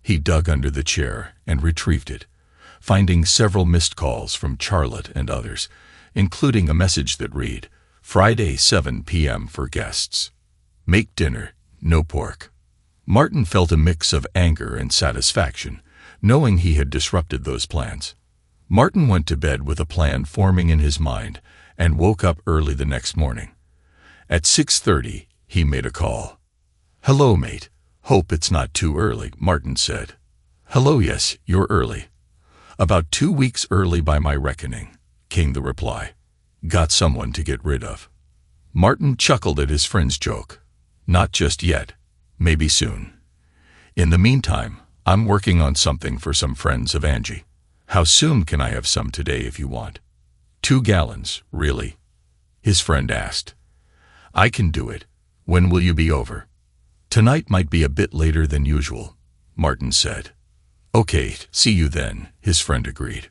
He dug under the chair and retrieved it, finding several missed calls from Charlotte and others, including a message that read, "Friday 7 p.m. for guests. Make dinner, no pork." Martin felt a mix of anger and satisfaction, knowing he had disrupted those plans. Martin went to bed with a plan forming in his mind and woke up early the next morning. At 6:30, he made a call. "Hello, mate. Hope it's not too early," Martin said. "Hello, yes, you're early. About 2 weeks early by my reckoning," came the reply. "Got someone to get rid of." Martin chuckled at his friend's joke. "Not just yet. Maybe soon. In the meantime, I'm working on something for some friends of Angie. How soon can I have some today if you want?" 2 gallons, really?" his friend asked. "I can do it. When will you be over?" "Tonight might be a bit later than usual," Martin said. "Okay, see you then," his friend agreed.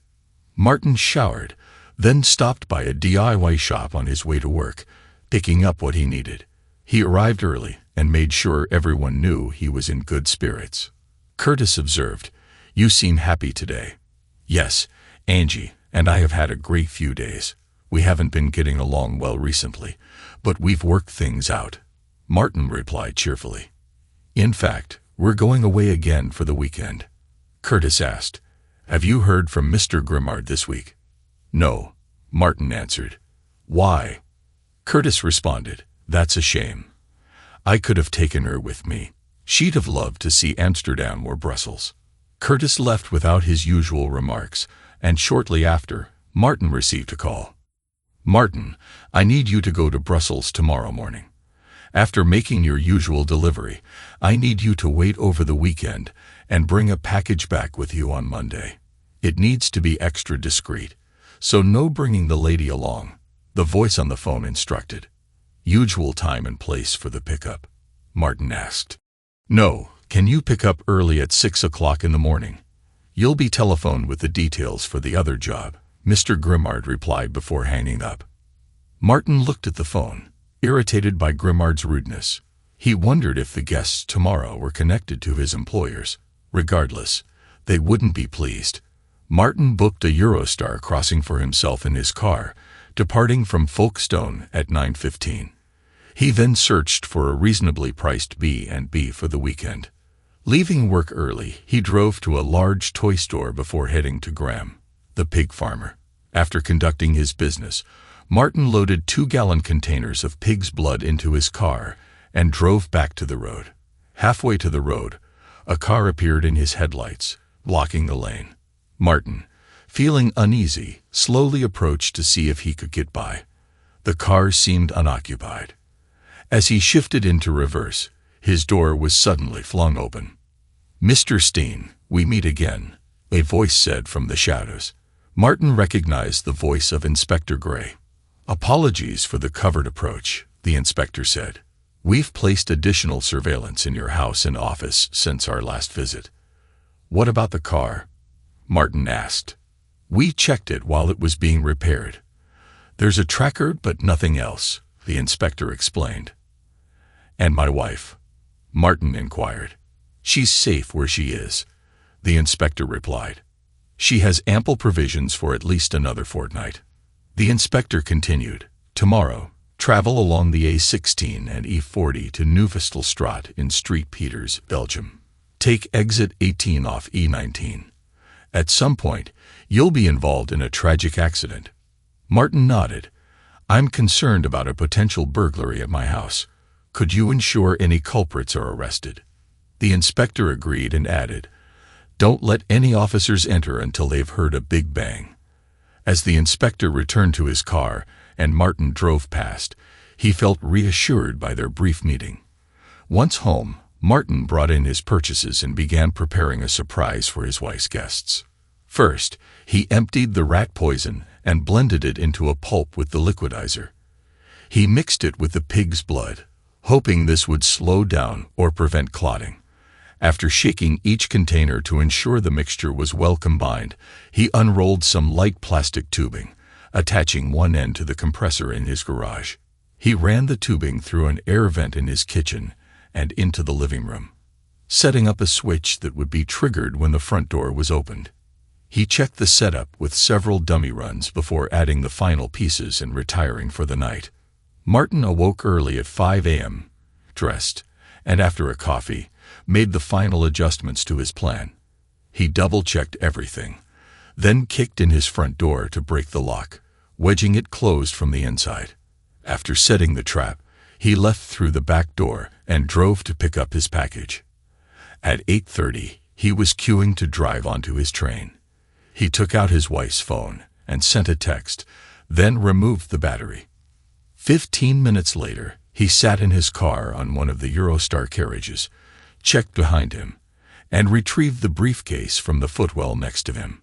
Martin showered, then stopped by a DIY shop on his way to work, picking up what he needed. He arrived early and made sure everyone knew he was in good spirits. Curtis observed, "You seem happy today." "Yes, Angie and I have had a great few days. We haven't been getting along well recently, but we've worked things out," Martin replied cheerfully. "In fact, we're going away again for the weekend." Curtis asked, "Have you heard from Mr. Grimard this week?" "No," Martin answered. "Why?" Curtis responded, "That's a shame. I could have taken her with me. She'd have loved to see Amsterdam or Brussels." Curtis left without his usual remarks, and shortly after, Martin received a call. "Martin, I need you to go to Brussels tomorrow morning. After making your usual delivery, I need you to wait over the weekend and bring a package back with you on Monday. It needs to be extra discreet, so no bringing the lady along," the voice on the phone instructed. "Usual time and place for the pickup?" Martin asked. "No, can you pick up early at 6 o'clock in the morning? You'll be telephoned with the details for the other job," Mr. Grimard replied before hanging up. Martin looked at the phone, irritated by Grimard's rudeness. He wondered if the guests tomorrow were connected to his employers. Regardless, they wouldn't be pleased. Martin booked a Eurostar crossing for himself in his car, departing from Folkestone at 9:15. He then searched for a reasonably priced B&B for the weekend. Leaving work early, he drove to a large toy store before heading to Graham, the pig farmer. After conducting his business, Martin loaded 2-gallon containers of pig's blood into his car and drove back to the road. Halfway to the road, a car appeared in his headlights, blocking the lane. Martin, feeling uneasy, slowly approached to see if he could get by. The car seemed unoccupied. As he shifted into reverse, his door was suddenly flung open. "Mr. Steen, we meet again," a voice said from the shadows. Martin recognized the voice of Inspector Gray. "Apologies for the covered approach," the inspector said. "We've placed additional surveillance in your house and office since our last visit." "What about the car?" Martin asked. "We checked it while it was being repaired. There's a tracker but nothing else," the inspector explained. "And my wife?" Martin inquired. "She's safe where she is," the inspector replied. "She has ample provisions for at least another fortnight." The inspector continued, "Tomorrow, Travel along the A16 and E40 to Neuvistelstraat in St. Peters, Belgium. Take exit 18 off E19. At some point, you'll be involved in a tragic accident. Martin nodded. I'm concerned about a potential burglary at my house. Could you ensure any culprits are arrested? The inspector agreed and added, don't let any officers enter until they've heard a big bang. As the inspector returned to his car and Martin drove past, he felt reassured by their brief meeting. Once home, Martin brought in his purchases and began preparing a surprise for his wife's guests. First, he emptied the rat poison and blended it into a pulp with the liquidizer. He mixed it with the pig's blood, hoping this would slow down or prevent clotting. After shaking each container to ensure the mixture was well combined, he unrolled some light plastic tubing, attaching one end to the compressor in his garage. He ran the tubing through an air vent in his kitchen and into the living room, setting up a switch that would be triggered when the front door was opened. He checked the setup with several dummy runs before adding the final pieces and retiring for the night. Martin awoke early at 5 a.m., dressed, and after a coffee, made the final adjustments to his plan. He double-checked everything, then kicked in his front door to break the lock, wedging it closed from the inside. After setting the trap, he left through the back door and drove to pick up his package. At 8:30, he was queuing to drive onto his train. He took out his wife's phone and sent a text, then removed the battery. 15 minutes later, he sat in his car on one of the Eurostar carriages, checked behind him, and retrieved the briefcase from the footwell next to him.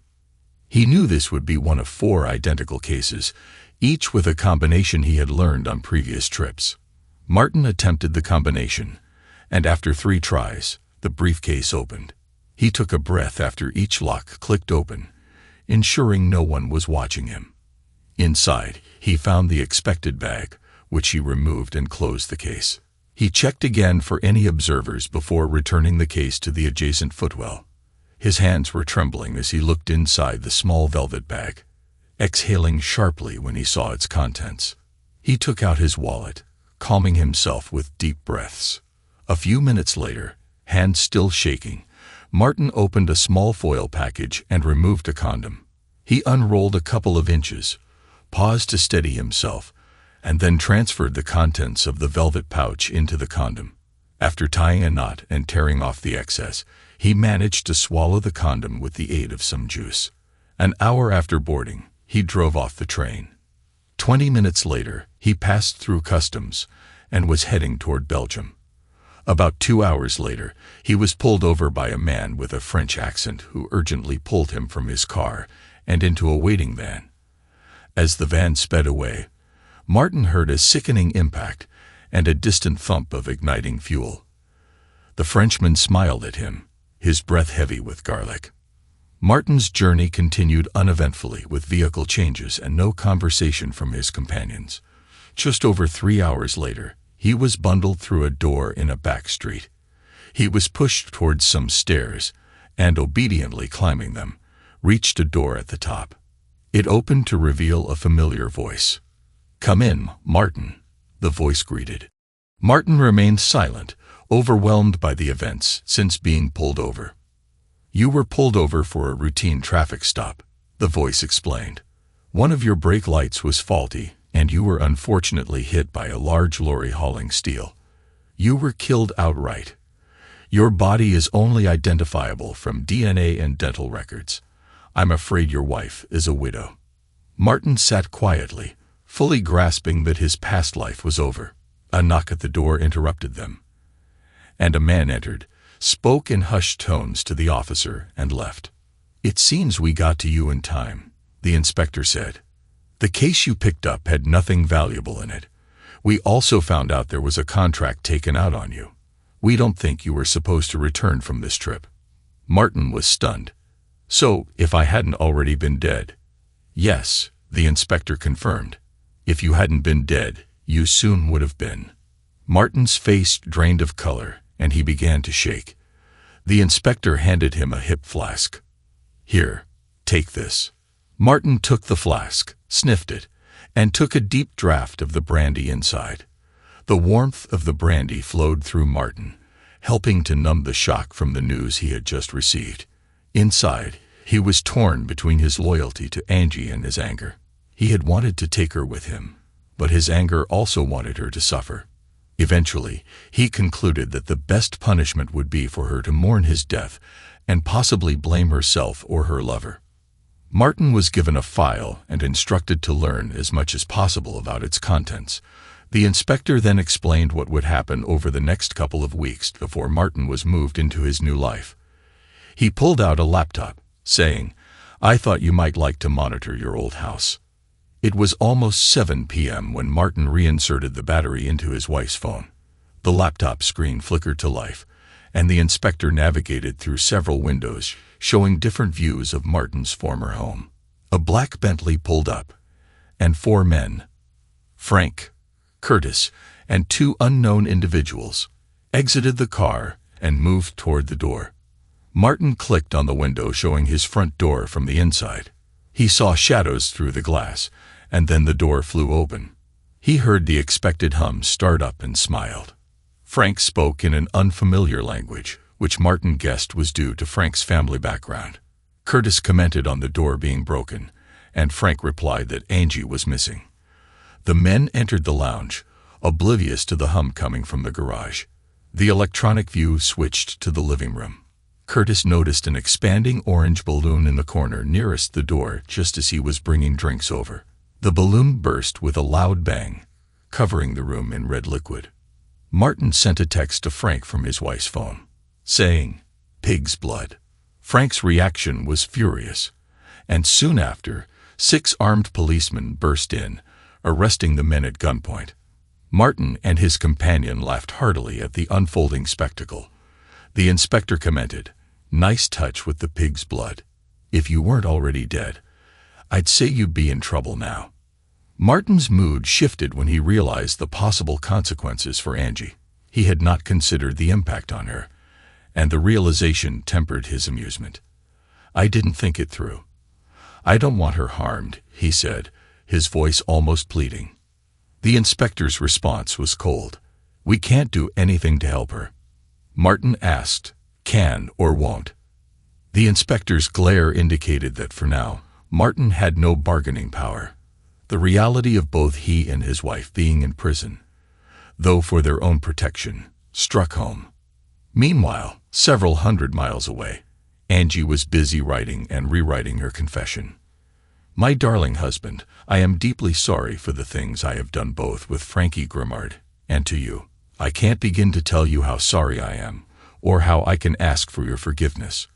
He knew this would be one of 4 identical cases, each with a combination he had learned on previous trips. Martin attempted the combination, and after 3 tries, the briefcase opened. He took a breath after each lock clicked open, ensuring no one was watching him. Inside, he found the expected bag, which he removed and closed the case. He checked again for any observers before returning the case to the adjacent footwell. His hands were trembling as he looked inside the small velvet bag, exhaling sharply when he saw its contents. He took out his wallet, calming himself with deep breaths. A few minutes later, hands still shaking, Martin opened a small foil package and removed a condom. He unrolled a couple of inches, paused to steady himself, and then transferred the contents of the velvet pouch into the condom. After tying a knot and tearing off the excess, he managed to swallow the condom with the aid of some juice. An hour after boarding, he drove off the train. 20 minutes later, he passed through customs and was heading toward Belgium. About 2 hours later, he was pulled over by a man with a French accent who urgently pulled him from his car and into a waiting van. As the van sped away, Martin heard a sickening impact and a distant thump of igniting fuel. The Frenchman smiled at him, his breath heavy with garlic. Martin's journey continued uneventfully with vehicle changes and no conversation from his companions. Just over 3 hours later, he was bundled through a door in a back street. He was pushed towards some stairs and, obediently climbing them, reached a door at the top. It opened to reveal a familiar voice. "Come in, Martin," the voice greeted. Martin remained silent, overwhelmed by the events since being pulled over. "You were pulled over for a routine traffic stop," the voice explained. "One of your brake lights was faulty, and you were unfortunately hit by a large lorry hauling steel. You were killed outright. Your body is only identifiable from DNA and dental records. I'm afraid your wife is a widow." Martin sat quietly, fully grasping that his past life was over. A knock at the door interrupted them, and a man entered, spoke in hushed tones to the officer, and left. "It seems we got to you in time," the inspector said. "The case you picked up had nothing valuable in it. We also found out there was a contract taken out on you. We don't think you were supposed to return from this trip." Martin was stunned. "So, if I hadn't already been dead?" "Yes," the inspector confirmed. "If you hadn't been dead, you soon would have been." Martin's face drained of color, and he began to shake. The inspector handed him a hip flask. "Here, take this." Martin took the flask, sniffed it, and took a deep draught of the brandy inside. The warmth of the brandy flowed through Martin, helping to numb the shock from the news he had just received. Inside, he was torn between his loyalty to Angie and his anger. He had wanted to take her with him, but his anger also wanted her to suffer. Eventually, he concluded that the best punishment would be for her to mourn his death and possibly blame herself or her lover. Martin was given a file and instructed to learn as much as possible about its contents. The inspector then explained what would happen over the next couple of weeks before Martin was moved into his new life. He pulled out a laptop, saying, "I thought you might like to monitor your old house." It was almost 7 p.m. when Martin reinserted the battery into his wife's phone. The laptop screen flickered to life, and the inspector navigated through several windows, showing different views of Martin's former home. A black Bentley pulled up, and 4 men, Frank, Curtis, and 2 unknown individuals, exited the car and moved toward the door. Martin clicked on the window showing his front door from the inside. He saw shadows through the glass, and then the door flew open. He heard the expected hum start up and smiled. Frank spoke in an unfamiliar language, which Martin guessed was due to Frank's family background. Curtis commented on the door being broken, and Frank replied that Angie was missing. The men entered the lounge, oblivious to the hum coming from the garage. The electronic view switched to the living room. Curtis noticed an expanding orange balloon in the corner nearest the door just as he was bringing drinks over. The balloon burst with a loud bang, covering the room in red liquid. Martin sent a text to Frank from his wife's phone, saying, "Pig's blood." Frank's reaction was furious, and soon after, 6 armed policemen burst in, arresting the men at gunpoint. Martin and his companion laughed heartily at the unfolding spectacle. The inspector commented, "Nice touch with the pig's blood. If you weren't already dead, I'd say you'd be in trouble now." Martin's mood shifted when he realized the possible consequences for Angie. He had not considered the impact on her, and the realization tempered his amusement. "I didn't think it through. I don't want her harmed," he said, his voice almost pleading. The inspector's response was cold. "We can't do anything to help her." Martin asked, "Can or won't?" The inspector's glare indicated that for now, Martin had no bargaining power. The reality of both he and his wife being in prison, though for their own protection, struck home. Meanwhile, several hundred miles away, Angie was busy writing and rewriting her confession. "My darling husband, I am deeply sorry for the things I have done both with Frankie Grimmard and to you. I can't begin to tell you how sorry I am, or how I can ask for your forgiveness.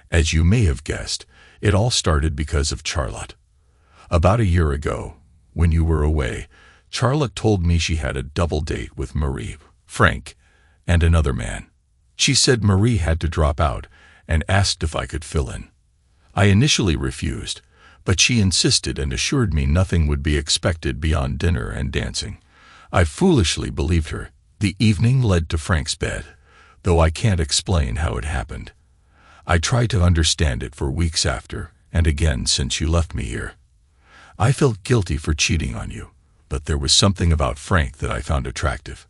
As you may have guessed, it all started because of Charlotte. About a year ago, when you were away, Charlotte told me she had a double date with Marie, Frank, and another man. She said Marie had to drop out and asked if I could fill in. I initially refused, but she insisted and assured me nothing would be expected beyond dinner and dancing. I foolishly believed her. The evening led to Frank's bed, though I can't explain how it happened. I tried to understand it for weeks after, and again since you left me here. I felt guilty for cheating on you, but there was something about Frank that I found attractive.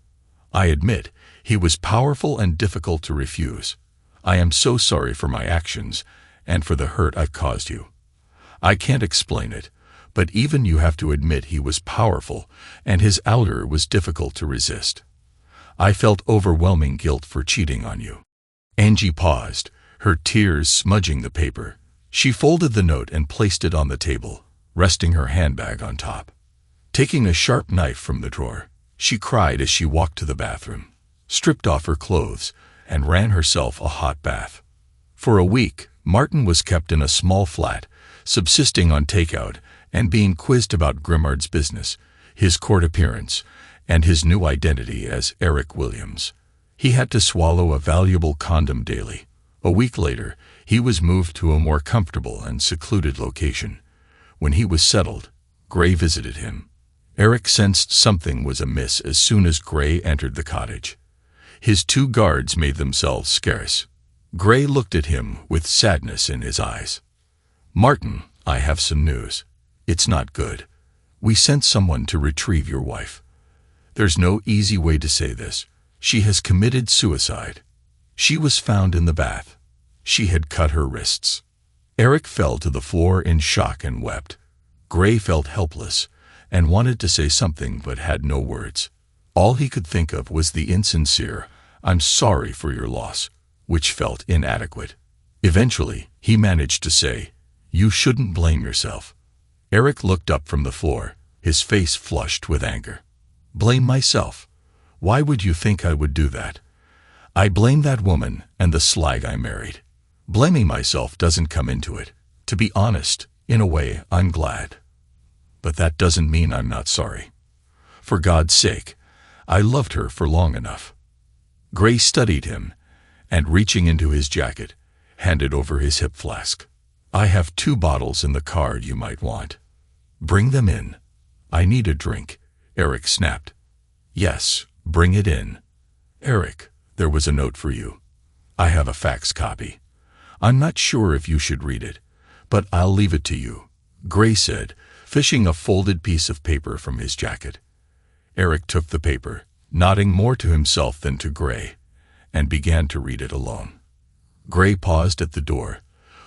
I admit, he was powerful and difficult to refuse. I am so sorry for my actions and for the hurt I've caused you. I can't explain it, but even you have to admit he was powerful and his allure was difficult to resist. I felt overwhelming guilt for cheating on you." Angie paused, her tears smudging the paper. She folded the note and placed it on the table, resting her handbag on top. Taking a sharp knife from the drawer, she cried as she walked to the bathroom, stripped off her clothes, and ran herself a hot bath. For a week, Martin was kept in a small flat, subsisting on takeout and being quizzed about Grimmard's business, his court appearance, and his new identity as Eric Williams. He had to swallow a valuable condom daily. A week later, he was moved to a more comfortable and secluded location. When he was settled, Gray visited him. Eric sensed something was amiss as soon as Gray entered the cottage. His 2 guards made themselves scarce. Gray looked at him with sadness in his eyes. "Martin, I have some news. It's not good. We sent someone to retrieve your wife. There's no easy way to say this. She has committed suicide. She was found in the bath. She had cut her wrists. Eric fell to the floor in shock and wept. Gray felt helpless and wanted to say something but had no words. All he could think of was the insincere, "I'm sorry for your loss," which felt inadequate. Eventually, he managed to say, "You shouldn't blame yourself." Eric looked up from the floor, his face flushed with anger. "Blame myself? Why would you think I would do that? I blame that woman and the slag I married. Blaming myself doesn't come into it. To be honest, in a way, I'm glad. But that doesn't mean I'm not sorry. For God's sake, I loved her for long enough." Gray studied him, and reaching into his jacket, handed over his hip flask. "I have 2 bottles in the car you might want. Bring them in." "I need a drink," Eric snapped. "Yes, bring it in." "Eric, there was a note for you. I have a fax copy. I'm not sure if you should read it, but I'll leave it to you," Gray said, fishing a folded piece of paper from his jacket. Eric took the paper, nodding more to himself than to Gray, and began to read it alone. Gray paused at the door,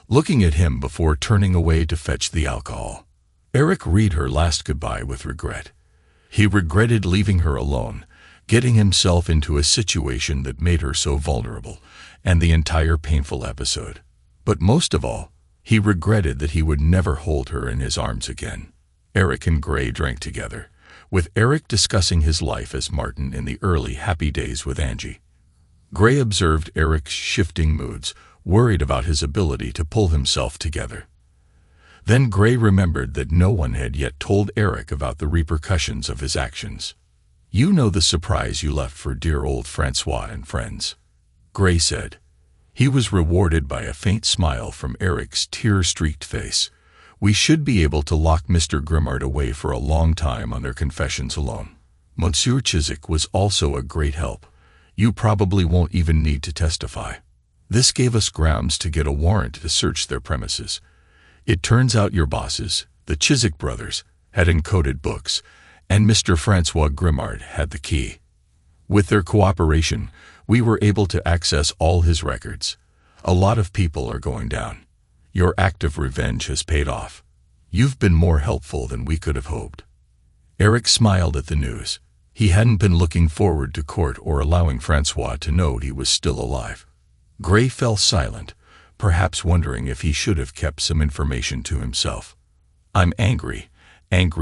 looking at him before turning away to fetch the alcohol. Eric read her last goodbye with regret. He regretted leaving her alone, getting himself into a situation that made her so vulnerable, and the entire painful episode. But most of all, he regretted that he would never hold her in his arms again. Eric and Gray drank together, with Eric discussing his life as Martin in the early happy days with Angie. Gray observed Eric's shifting moods, worried about his ability to pull himself together. Then Gray remembered that no one had yet told Eric about the repercussions of his actions. "You know the surprise you left for dear old Francois and friends," Gray said. He was rewarded by a faint smile from Eric's tear-streaked face. "We should be able to lock Mr. Grimard away for a long time on their confessions alone. Monsieur Chiswick was also a great help. You probably won't even need to testify. This gave us grounds to get a warrant to search their premises. It turns out your bosses, the Chiswick brothers, had encoded books, and Mr. Francois Grimard had the key. With their cooperation, we were able to access all his records. A lot of people are going down. Your act of revenge has paid off. You've been more helpful than we could have hoped." Eric smiled at the news. He hadn't been looking forward to court or allowing Francois to know he was still alive. Gray fell silent, perhaps wondering if he should have kept some information to himself. "I'm angry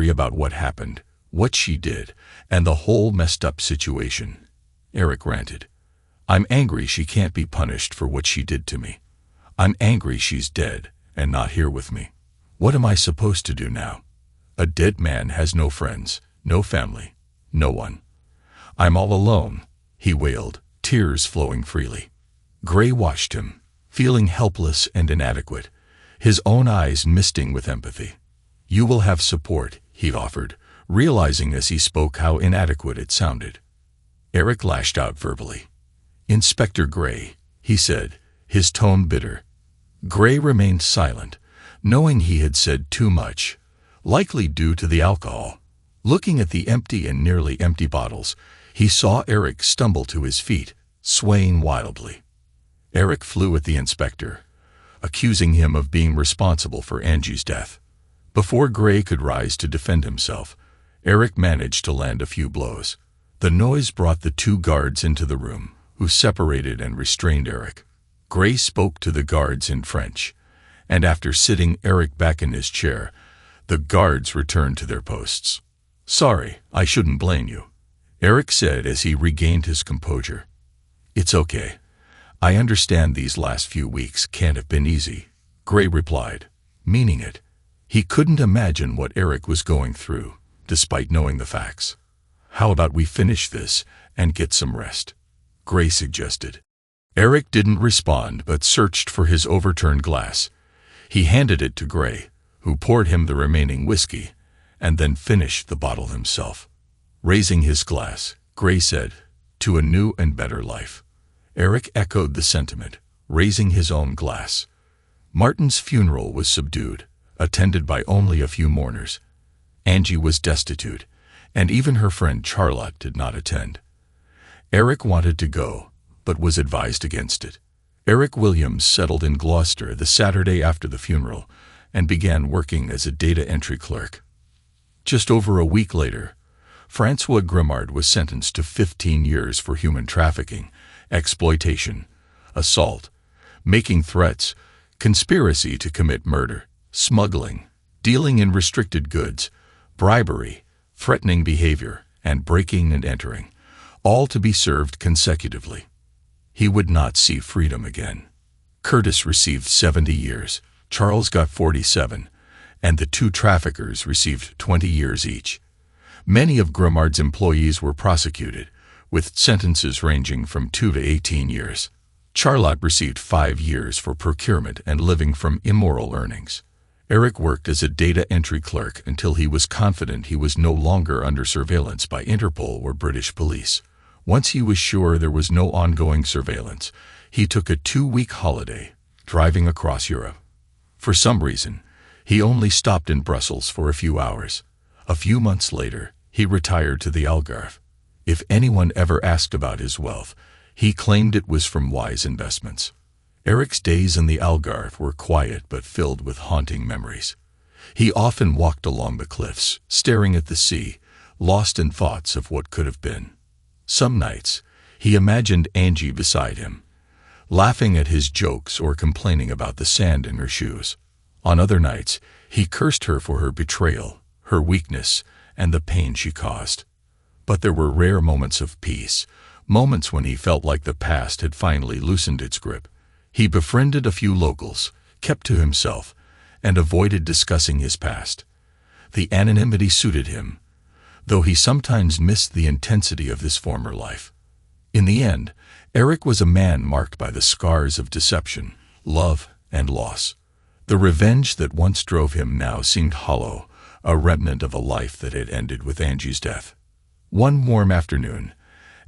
about what happened, what she did, and the whole messed up situation," Eric ranted. "I'm angry she can't be punished for what she did to me. I'm angry she's dead and not here with me. What am I supposed to do now? A dead man has no friends, no family, no one. I'm all alone," he wailed, tears flowing freely. Gray watched him, feeling helpless and inadequate, his own eyes misting with empathy. "You will have support," he offered, realizing as he spoke how inadequate it sounded. Eric lashed out verbally. "Inspector Gray," he said, his tone bitter. Gray remained silent, knowing he had said too much, likely due to the alcohol. Looking at the empty and nearly empty bottles, he saw Eric stumble to his feet, swaying wildly. Eric flew at the inspector, accusing him of being responsible for Angie's death. Before Gray could rise to defend himself, Eric managed to land a few blows. The noise brought the 2 guards into the room, who separated and restrained Eric. Gray spoke to the guards in French, and after sitting Eric back in his chair, the guards returned to their posts. "Sorry, I shouldn't blame you," Eric said as he regained his composure. "It's okay. I understand these last few weeks can't have been easy," Gray replied, meaning it. He couldn't imagine what Eric was going through, despite knowing the facts. "How about we finish this and get some rest?" Gray suggested. Eric didn't respond but searched for his overturned glass. He handed it to Gray, who poured him the remaining whiskey, and then finished the bottle himself. Raising his glass, Gray said, "To a new and better life." Eric echoed the sentiment, raising his own glass. Martin's funeral was subdued, attended by only a few mourners. Angie was destitute, and even her friend Charlotte did not attend. Eric wanted to go, but was advised against it. Eric Williams settled in Gloucester the Saturday after the funeral and began working as a data entry clerk. Just over a week later, Francois Grimard was sentenced to 15 years for human trafficking, exploitation, assault, making threats, conspiracy to commit murder, smuggling, dealing in restricted goods, bribery, threatening behavior, and breaking and entering, all to be served consecutively. He would not see freedom again. Curtis received 70 years, Charles got 47, and the two traffickers received 20 years each. Many of Grimard's employees were prosecuted, with sentences ranging from 2 to 18 years. Charlotte received 5 years for procurement and living from immoral earnings. Eric worked as a data entry clerk until he was confident he was no longer under surveillance by Interpol or British police. Once he was sure there was no ongoing surveillance, he took a 2-week holiday, driving across Europe. For some reason, he only stopped in Brussels for a few hours. A few months later, he retired to the Algarve. If anyone ever asked about his wealth, he claimed it was from wise investments. Eric's days in the Algarve were quiet but filled with haunting memories. He often walked along the cliffs, staring at the sea, lost in thoughts of what could have been. Some nights, he imagined Angie beside him, laughing at his jokes or complaining about the sand in her shoes. On other nights, he cursed her for her betrayal, her weakness, and the pain she caused. But there were rare moments of peace, moments when he felt like the past had finally loosened its grip. He befriended a few locals, kept to himself, and avoided discussing his past. The anonymity suited him, though he sometimes missed the intensity of his former life. In the end, Eric was a man marked by the scars of deception, love, and loss. The revenge that once drove him now seemed hollow, a remnant of a life that had ended with Angie's death. One warm afternoon,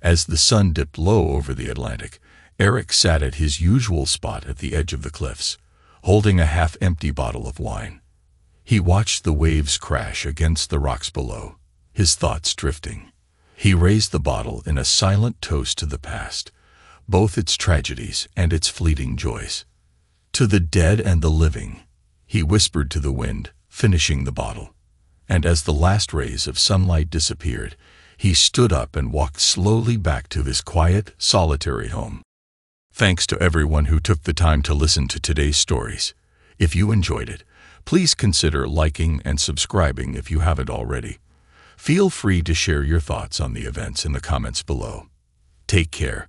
as the sun dipped low over the Atlantic, Eric sat at his usual spot at the edge of the cliffs, holding a half-empty bottle of wine. He watched the waves crash against the rocks below, his thoughts drifting. He raised the bottle in a silent toast to the past, both its tragedies and its fleeting joys. To the dead and the living, he whispered to the wind, finishing the bottle. And as the last rays of sunlight disappeared, he stood up and walked slowly back to his quiet, solitary home. Thanks to everyone who took the time to listen to today's stories. If you enjoyed it, please consider liking and subscribing if you haven't already. Feel free to share your thoughts on the events in the comments below. Take care.